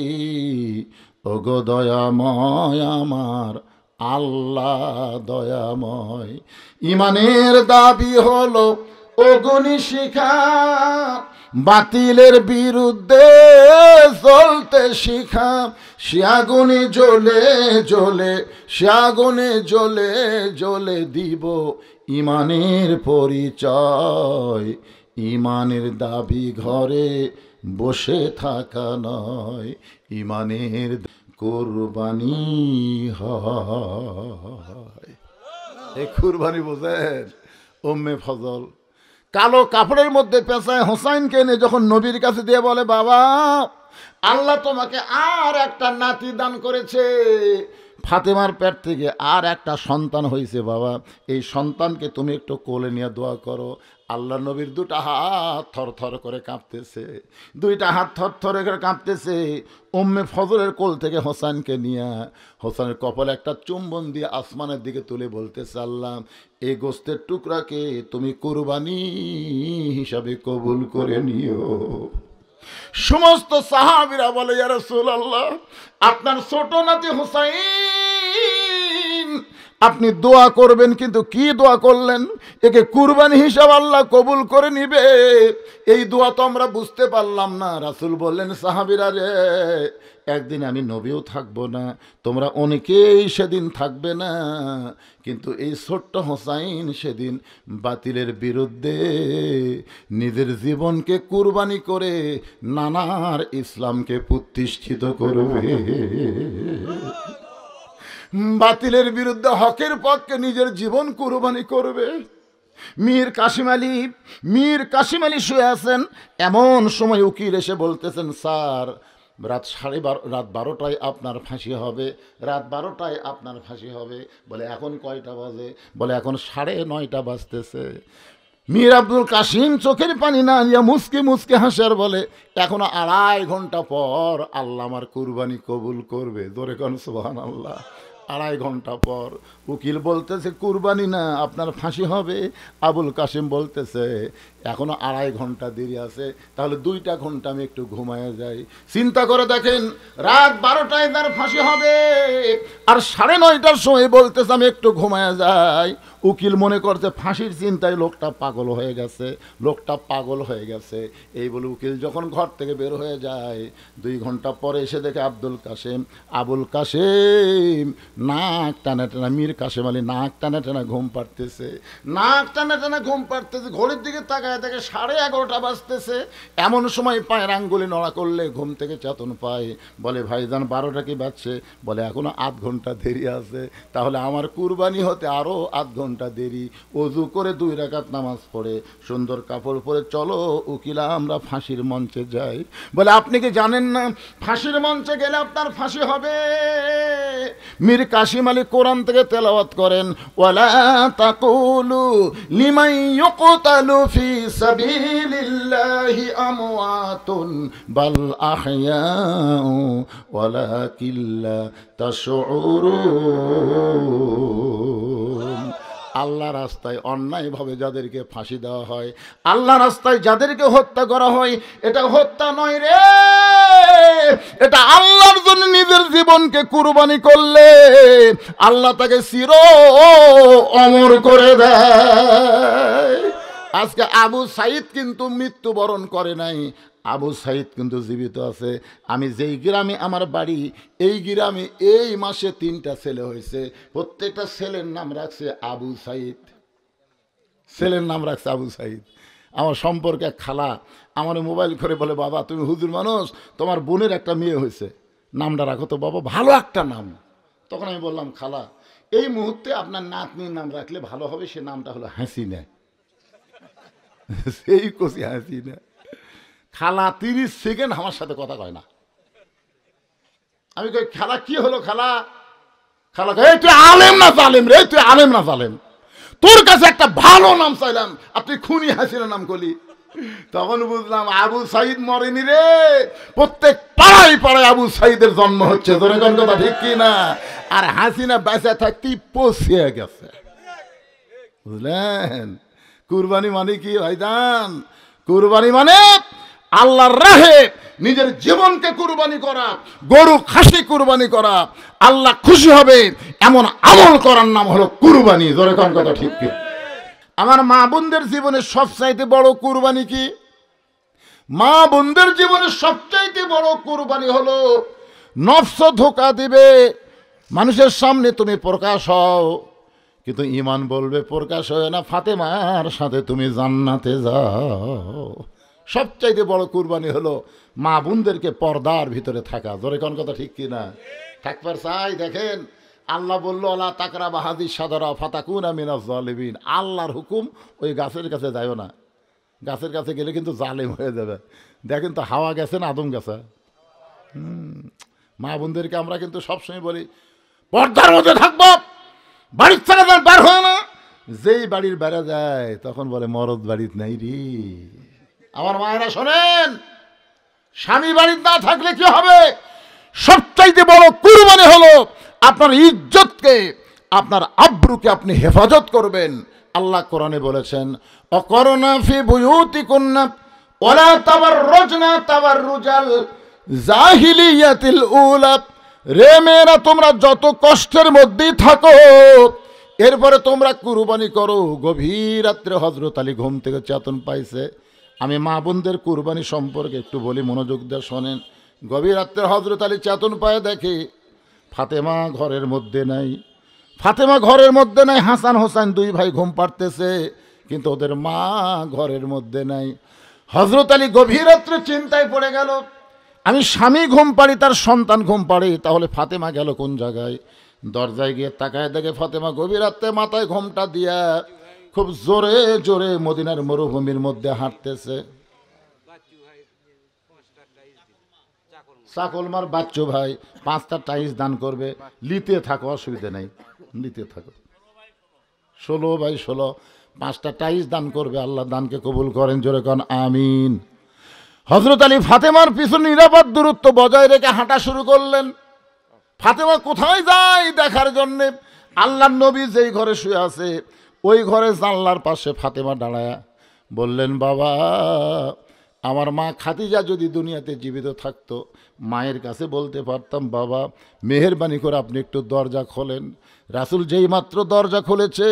ওগো দয়াময় আমার আল্লাহ দয়াময়। ইমানের দাবি হলো অগ্নি শিখা, বাতিলের বিরুদ্ধে চলতে শিখা। সে আগুনে জ্বলে জ্বলে, সে আগুনে জ্বলে জ্বলে দিব ইমানের পরিচয়। ইমানের দাবি ঘরে বসে থাকা নয়, ইমানের কুরবানি হয়। এই কুরবানি বোঝেন? উম্মে ফজল কালো কাপড়ের মধ্যে পেঁচায় হোসাইনকে এনে যখন নবীর কাছে দিয়ে বলে, বাবা আল্লাহ তোমাকে আর একটা নাতি দান করেছে, ফাতেমার পেট থেকে আর একটা সন্তান হয়েছে বাবা, এই সন্তানকে তুমি একটু কোলে নিয়ে দোয়া করো। আল্লাহ নবীর 2টা হাত থরথর করে কাঁপতেছে, 2টা হাত থরথর করে কাঁপতেছে। উম্মে ফজলের কোল থেকে হোসেনকে নিয়ে হোসেনের কপালে একটা চুম্বন দিয়ে আসমানের দিকে তুলে বলতেছে, আল্লাহ এই গোস্তের টুকরাকে তুমি কুরবানি হিসাবে কবুল করে নিও। সমস্ত সাহাবীরা বলে, ইয়া রাসূলুল্লাহ, আপনার ছোট নাতি হুসাইন, আপনি দোয়া করবেন, কিন্তু কি দোয়া করলেন? একে কুরবানি হিসাব আল্লাহ কবুল করে নিবে, এই দোয়া তো আমরা বুঝতে পারলাম না। রাসূল বললেন, সাহাবীরা রে, একদিন আমি নবীও থাকবো না, তোমরা অনেকেই সেদিন থাকবে না, কিন্তু এই ছোট্ট হোসাইন সেদিন বাতিলের বিরুদ্ধে নিজের জীবনকে কুরবানি করে নানার ইসলামকে প্রতিষ্ঠিত করবে। বাতিলের বিরুদ্ধে হকের পক্ষে নিজের জীবন কুরবানি করবে। মীর কাসিম আলী শুয়ে আছেন, এমন সময় উকিল এসে বলতেছেন, স্যার রাত 12টায় আপনার ফাঁসি হবে, রাত 12টায় আপনার ফাঁসি হবে। বলে এখন কয়টা বাজে? বলে এখন 9:30 বাজতেছে। মীর আব্দুল কাসিম চোখের পানি না নিয়ে মুসকে মুসকে হাসার বলে, এখনো 2.5 ঘন্টা পর আল্লাহ আমার কুরবানি কবুল করবে। জোরে কোন সুবহানাল্লাহ। 2.5 ঘন্টা পর। উকিল বলতেছে কুরবানি না, আপনার ফাঁসি হবে। আবুল কাসিম বলতেছে এখনো 2.5 ঘন্টা দেরি আছে, তাহলে 2টা ঘন্টা আমি একটু ঘুমায় যাই। চিন্তা করে দেখেন, রাত 12টায় তার ফাঁসি হবে, আর 9:30টার সময় বলতেছে আমি একটু ঘুমায় যাই। উকিল মনে করছে ফাঁসির চিন্তায় লোকটা পাগল হয়ে গেছে, লোকটা পাগল হয়ে গেছে। এই বলে উকিল যখন ঘর থেকে বের হয়ে যায়, 2 ঘন্টা পরে এসে দেখে আবুল কাসেম নাক টানা টানা, মীর কাসেম আলী নাক টানা টানা ঘুম পাড়তেছে, ঘড়ির দিকে তাকায় দেখে 11:30 বাজতেছে। এমন সময় পায়ের আঙ্গুলি নড়া করলে ঘুম থেকে চেতন পায়। বলে, ভাইজান 12টা কি বাজছে? বলে এখনো 8 ঘন্টা দেরি আছে, তাহলে আমার কুরবানি হতে আরো 8 ঘন্টা দেরি। ওযু করে 2 রাকাত নামাজ পড়ে সুন্দর কাপড় পরে চলো উকিলা আমরা ফাঁসির মঞ্চে যাই। বলে, আপনি কি জানেন না ফাঁসির মঞ্চে গেলে আপনার ফাঁসি হবে? মীর কাশিম আলী কোরআন থেকে তেলাওয়াত করেন, ওয়ালা তাকুলু লিমান ইউকতালু ফি সাবিলিল্লাহি আমওয়াতুন বাল আহইয়াউ ওয়ালাকিন লা তাশউরুন। আল্লাহ রাস্তায় অন্যায়ভাবে যাদেরকে ফাঁসি দেওয়া হয়, আল্লাহ রাস্তায় যাদেরকে হত্যা করা হয়, এটা হত্যা নয় রে, এটা আল্লাহর জন্য নিজের জীবনকে কুরবানি করলে আল্লাহ তাকে চির অমর করে দেয়। আজকে আবু সাইদ কিন্তু মৃত্যুবরণ করে নাই, আবু সাইদ কিন্তু জীবিত আছে। আমি যেই গ্রামে আমার বাড়ি, এই গ্রামে এই মাসে 3টা ছেলে হয়েছে, প্রত্যেকটা ছেলের নাম রাখছে আবু সাইদ, ছেলের নাম রাখছে আবু সাইদ। আমার সম্পর্কে এক খালা আমার মোবাইল করে বলে, বাবা তুমি হুজুর মানুষ, তোমার বোনের একটা মেয়ে হয়েছে, নামটা রাখো তো বাবা, ভালো একটা নাম। তখন আমি বললাম, খালা এই মুহূর্তে আপনার নাতনির নাম রাখলে ভালো হবে, সে নামটা হলো হাসিনা। সেই কষি হাসিনা। খালা 30 সেকেন্ড আমার সাথে কথা কয় না। আমি কই, খালা কি হলো খালা? খালা কয়, তুই আলেম না জালেম রে, তুই আলেম না জালেম, তোর কাছে একটা ভালো নাম চাইলাম আর তুই খুনি হাসিনা নাম করলি। তখন বুঝলাম আবু সাইদ মরেনি রে, প্রত্যেক পাড়ায় পাড়ায় আবু সাইদের জন্ম হচ্ছে, তোর কথা ঠিক কি না? আর হাসিনা বেঁচে থাকতেই পচিয়ে গেছে, বুঝলেন? কুরবানি মানে কি ভাইজান? কুরবানি মানে আল্লাহর রাহে নিজের জীবনকে কুরবানি করা, গরু খাসি কুরবানি করা, আল্লাহ খুশি হবে এমন আমল করার নাম হলো কুরবানি। জোরে কোন কথা ঠিক কি? আমার মা বোনদের জীবনে সবচাইতে বড় কুরবানি কি? মা বোনদের জীবনে সবচাইতে বড় কুরবানি হলো নফস ধোকা দিবে, মানুষের সামনে তুমি প্রকাশ হও, কিন্তু ঈমান বলবে প্রকাশ হয় না, ফাতেমার সাথে তুমি জান্নাতে যাও। সবচাইতে বড় কুরবানি হলো মা বোনদেরকে পর্দার ভিতরে থাকা। জোরে কোন কথা ঠিক কি না? থাকবার চাই। দেখেন আল্লাহ বলল, আল্লাহ তাকরা বাহাদি সাদরা ফাতাকুনা মিনাজ জালিমিন। আল্লাহর হুকুম, ওই গাছের কাছে যাইও না, গাছের কাছে গেলে কিন্তু জালেম হয়ে যাবে। দেখেন তো হাওয়া গেছে না আদম গেছে? মা বোনদেরকে আমরা কিন্তু সবসময় বলি পর্দার মধ্যে থাকবো, বাড়ির থেকে বার হয় না। যেই বাড়ির বেড়া যায় তখন বলে মরদ বাড়ির নাই রে। আমার মায়েরা শোনেন, স্বামী বাড়ির না থাকলে কি হবে? সবচাইতে বড় কুরবানি হলো আপনার ইজ্জতকে, আপনার আব্রুকে আপনি হেফাজত করবেন। আল্লাহ কোরআনে বলেছেন, অকরনা ফি বুয়ুতিকুন্না ওয়ালা তাবাররুজনা তাবাররুজাল জাহিলিয়াতিল উলা। রে মেয়েরা, তোমরা যত কষ্টের মধ্যেই থাকো, এরপরে তোমরা কুরবানি করো। গভীর রাত্রে হযরত আলী ঘুম থেকে চেতন পাইছে। আমি মা বোনদের কুরবানি সম্পর্কে একটু বলি, মনোযোগ দিয়ে শোনেন। গভীর রাত্রে হযরত আলী চেতন পায়, দেখে ফাতেমা ঘরের মধ্যে নাই। ফাতেমা ঘরের মধ্যে নাই, হাসান হোসেন 2 ভাই ঘুম পাড়তেছে, কিন্তু ওদের মা ঘরের মধ্যে নাই। হযরত আলী গভীর রাত্রে চিন্তায় পড়ে গেল, আমি স্বামী ঘুম পাড়ি, তার সন্তান ঘুম পাড়ি, তাহলে ফাতেমা গেল কোন জায়গায়? দরজায় গিয়ে তাকায় দেখে ফাতেমা গভীর রাত্রে মাথায় ঘোমটা দিয়া খুব জোরে জোরে মদিনার মরুভূমির মধ্যে হাঁটতেছে। চাকলমার বাচ্চু ভাই 5টা টাইস দান করবে, লিতে থাকো, অসুবিধা নাই, লিতে থাকো। 16 বাই 16 5টা টাইস দান করবে, আল্লাহ দানকে কবুল করেন, জোরে কন আমিন। হযরত আলী ফাতেমার পিছনে নিরাপদ দূরত্ব বজায় রেখে হাঁটা শুরু করলেন। ফাতেমা কোথায় যায় দেখার জন্যে। আল্লাহর নবী যেই ঘরে শুয়ে আছে ওই ঘরে জানলার পাশে ফাতেমা দাঁড়ায় বললেন, বাবা, আমার মা খাদিজা যদি দুনিয়াতে জীবিত থাকতো, মায়ের কাছে বলতে পারতাম, বাবা মেহেরবানি করে আপনি একটু দরজা খোলেন। রাসূল যেই মাত্র দরজা খুলেছে,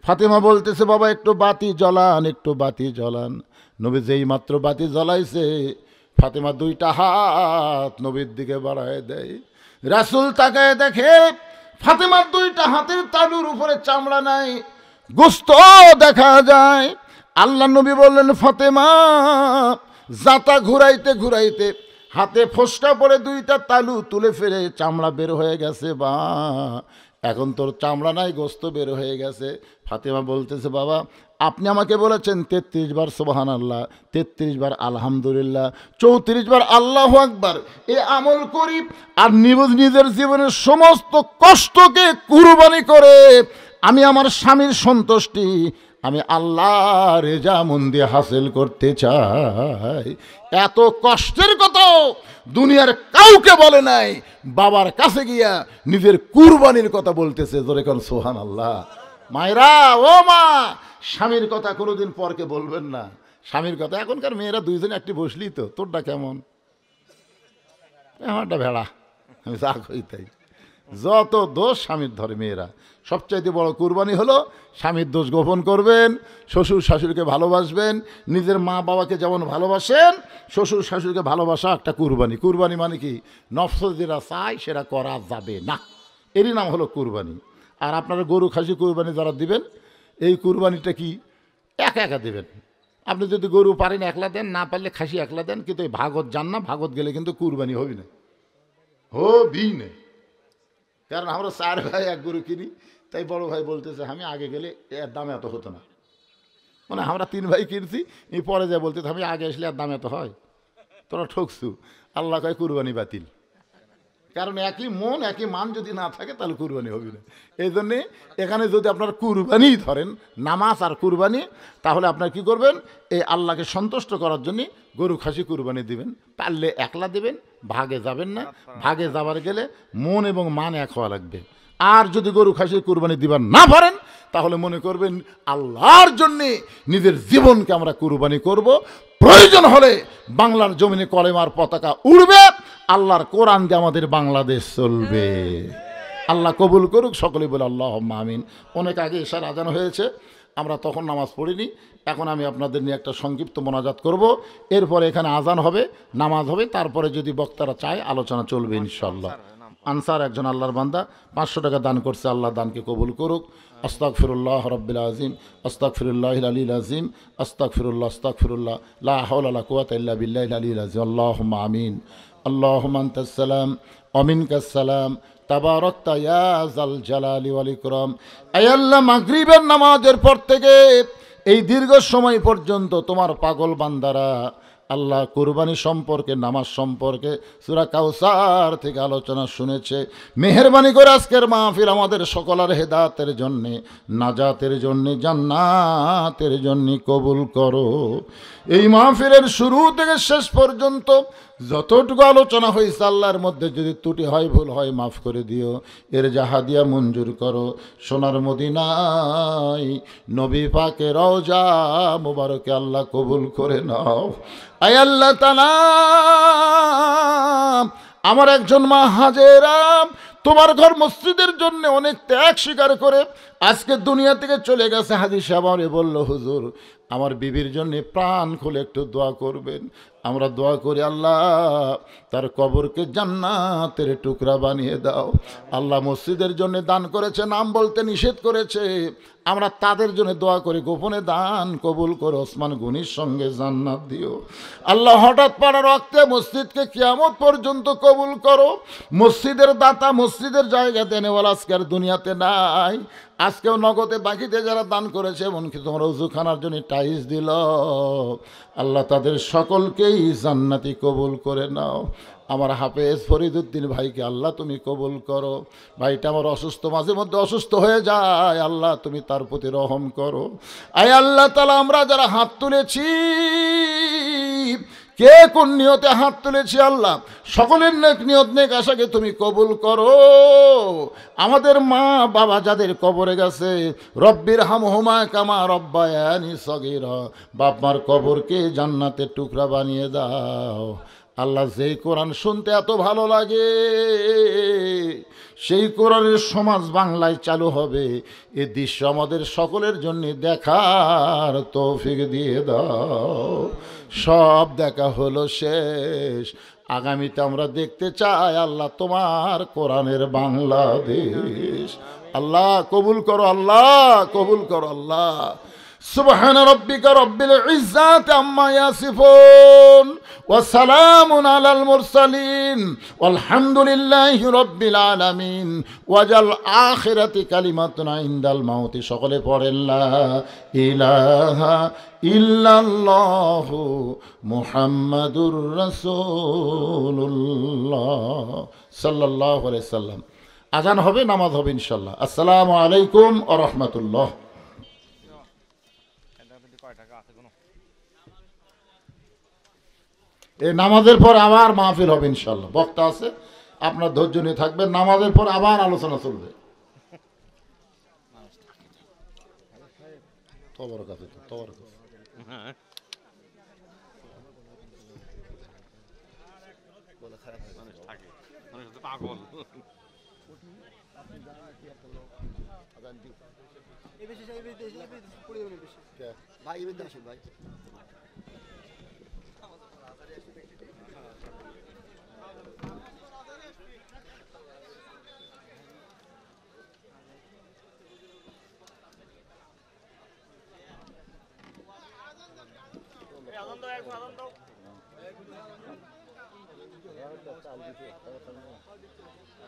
ফাতেমা বলতেছে, বাবা একটু বাতি জ্বলান, একটু বাতি জ্বলান। নবী যেই মাত্র বাতি জ্বলাইছে, ফাতেমা 2টা হাত নবীর দিকে বাড়ায় দেয়। রাসূল তাকায় দেখে ফাতেমার 2টা হাতের তালুর উপরে চামড়া নাই, গোস্ত দেখা যায়। আল্লাহ নবী বললেন, ফাতেমা, জাতা ঘুরাইতে ঘুরাইতে হাতে ফোসকা পড়ে 2টা তালু তুলে ফেলে চামড়া বের হয়ে গেছে। বা এখন তোর চামড়া নাই, গোস্ত বের হয়ে গেছে। ফাতেমা বলতেছে, বাবা আপনি আমাকে বলেছেন 33 বার সুবহানাল্লাহ, 33 বার আলহামদুলিল্লাহ, 34 বার আল্লাহু আকবার, এ আমল করি আর নিজের জীবনের সমস্ত কষ্টকে কুরবানি করে আমি আমার স্বামীর সন্তুষ্টি, আমি আল্লাহ রেজামন্দি হাসিল করতে চাই। এত কষ্টের কথা দুনিয়ার কাউকে বলে নাই, বাবার কাছে গিয়া নিজের কুরবানির কথা বলতেছে। জোরে কোন সুবহানাল্লাহ। মায়েরা, ও মা, স্বামীর কথা কোনোদিন পরকে বলবেন না। স্বামীর কথা, এখনকার মেয়েরা দুইজনে একটি বসলি তো, তোরটা কেমন, আমারটা ভেড়া, আমি যা কই তাই। যত দোষ স্বামীর ধরে মেয়েরা। সবচাইতে বড় কুরবানি হলো স্বামীর দোষ গোপন করবেন, শ্বশুর শাশুড়িকে ভালোবাসবেন, নিজের মা বাবাকে যেমন ভালোবাসেন শ্বশুর শাশুড়িকে ভালোবাসা একটা কুরবানি। কুরবানি মানে কি, নফস যেটা চায় সেটা করা যাবে না, এরই নাম হলো কুরবানি। আর আপনারা গরু খাসি কুরবানি যারা দিবেন, এই কুরবানিটা কি একা একা দেবেন। আপনি যদি গরু পারেন একলা দেন, না পারলে খাসি একলা দেন, কিন্তু এই ভাগত যান না, ভাগত গেলে কিন্তু কুরবানি হবি না, হবি না। কারণ আমরা 4 ভাই এক গরু কিনি, তাই বড় ভাই বলতেছে আমি আগে গেলে এর দাম এত হতো না। মানে আমরা 3 ভাই কিনছি, এই পরে যা বলতে আমি আগে আসলে এর দাম এত হয়, তোরা ঠকছু। আল্লাহ কয় কুরবানি বাতিল। কারণ একই মন একই মান যদি না থাকে তাহলে কুরবানি হবে না। এই জন্যে এখানে যদি আপনার কুরবানি ধরেন, নামাজ আর কুরবানি, তাহলে আপনার কি করবেন, এই আল্লাহকে সন্তুষ্ট করার জন্য গরু খাসি কুরবানি দিবেন। পারলে একলা দিবেন, ভাগে যাবেন না। ভাগে যাবার গেলে মন এবং মান এক হওয়া লাগবে। আর যদি গরু খাসি কুরবানি দিবার না পারেন, তাহলে মনে করবেন আল্লাহর জন্যে নিজের জীবনকে আমরা কুরবানি করব। প্রয়োজন হলে বাংলার জমিনে কলেমার পতাকা উড়বে, আল্লাহর কোরআন দিয়ে আমাদের বাংলাদেশ চলবে। আল্লাহ কবুল করুক, সকলে বলে আল্লাহুম্মা আমিন। অনেক আগে এশার আজান হয়েছে, আমরা তখন নামাজ পড়িনি। এখন আমি আপনাদের নিয়ে একটা সংক্ষিপ্ত মোনাজাত করব, এরপরে এখানে আজান হবে, নামাজ হবে, তারপরে যদি বক্তারা চায় আলোচনা চলবে ইনশাআল্লাহ। আনসার একজন আল্লাহর বান্দা 500 টাকা দান করছে, আল্লাহ দানকে কবুল করুক। আস্তাগফিরুল্লাহ রাব্বিল আযীম, আস্তাগফিরুল্লাহিল আলিয়্যিল আযীম, আস্তাগফিরুল্লাহ, আস্তাগফিরুল্লাহ, লা হাওলা ওয়ালা কুওয়াতা ইল্লা বিল্লাহিল আলিয়্যিল আযীম। আল্লাহুম্মা আমিন। আল্লাহুম্মা আনতাস সালাম ওয়া মিনকাস সালাম, তাবারাকতা ইয়া যাল জালালি ওয়াল ইকরাম। আয় আল্লাহ, মাগরিবের নামাজের পর থেকে এই দীর্ঘ সময় পর্যন্ত তোমার পাগল বান্দারা আল্লাহ কুরবানি সম্পর্কে, নামাজ সম্পর্কে সূরা কাউসার থেকে আলোচনা শুনেছে। মেহেরবানি করে আজকের মাহফিল আমাদের সকলের হেদায়েতের জন্যে, নাজাতের জন্যে, জান্নাতের জন্যে কবুল করো। এই মাহফিলের শুরু থেকে শেষ পর্যন্ত যতটুকু আলোচনা হয়েছে আল্লাহর মধ্যে যদি ত্রুটি হয়, ভুল হয়, মাফ করে দিও। এর জাহাদিয়া মঞ্জুর করো। সোনার মদিনায় নবী পাকের রওজা মুবারকে আল্লাহ কবুল করে নাও। আয় আল্লাহ তাআলা, আমার একজন মা হাজেরা তোমার ঘর মসজিদের জন্য অনেক ত্যাগ স্বীকার করে আজকে দুনিয়া থেকে চলে গেছে। হাজী সাহেব আমারে বলল, হুজুর আমার বিবির জন্য প্রাণ খুলে একটু দোয়া করবেন। আমরা দোয়া করি, আল্লাহ তার কবরকে জান্নাতের টুকরা বানিয়ে দাও। আল্লাহ মসজিদের জন্য দান করেছে, নাম বলতে নিষেধ করেছে, আমরা তাদের জন্য দোয়া করি, গোপনে দান কবুল করে ওসমান গনির সঙ্গে জান্নাত দিও। আল্লাহ হঠাৎ পাড়া রক্তে মসজিদকে কিয়ামত পর্যন্ত কবুল করো। মসজিদের দাতা, মসজিদের জায়গা দেনেওয়ালা আজকের দুনিয়াতে নাই। আজকেও নগদে বাকিতে যারা দান করেছে, এমনকি তোমরা উজুখানার জন্য টাইলস দিল, আল্লাহ তাদের সকলকেই জান্নাতি কবুল করে নাও। আমার হাফেজ ফরিদউদ্দিন ভাইকে আল্লাহ তুমি কবুল করো। ভাইটা আমার অসুস্থ, মাঝে মধ্যে অসুস্থ হয়ে যায়, আল্লাহ তুমি তার প্রতি রহম করো। আয় আল্লাহ তাআলা, আমরা যারা হাত তুলেছি, কে কোন নিয়তে হাত তুলেছি, আল্লাহ সকলের নেক নিয়ত নেক আশাকে তুমি কবুল করো। আমাদের মা বাবা যাদের কবরে গেছে, রব্বির হামহুমা কামা রব্বায়ানি সগীরা, বাপ মার কবরকে জান্নাতের টুকরা বানিয়ে দাও। আল্লাহ যেই কোরআন শুনতে এত ভালো লাগে, সেই কোরআনের সমাজ বাংলায় চালু হবে, এ দৃশ্য আমাদের সকলের জন্য দেখার তৌফিক দিয়ে দাও। সব দেখা হলো শেষ, আগামীতে আমরা দেখতে চাই আল্লাহ তোমার কোরআনের বাংলাদেশ। আল্লাহ কবুল করো, আল্লাহ কবুল করো। আল্লাহ সুবহান রাব্বিকা রব্বিল ইজ্জাতি আম্মা ইয়াসিফুন ওয়া সালামুন আলাল মুরসালিন ওয়ালহামদুলিল্লাহি রাব্বিল আলামিন ওয়াজাল আখিরাতি কালিমাতুন ইনদাল মাউতি। সকলে পড়েন লা ইলাহা ইল্লাল্লাহু মুহাম্মাদুর রাসূলুল্লাহ সাল্লাল্লাহু আলাইহি সাল্লাম। আজান হবে, নামাজ হবে ইনশাআল্লাহ। আসসালামু আলাইকুম ওয়া রাহমাতুল্লাহ। এই নামাজের পর আবার মাহফিল হবে ইনশাআল্লাহ। বক্তা আছে, আপনার ধৈর্য নিয়ে থাকবেন। নামাজের পর আবার আলোচনা চলবে।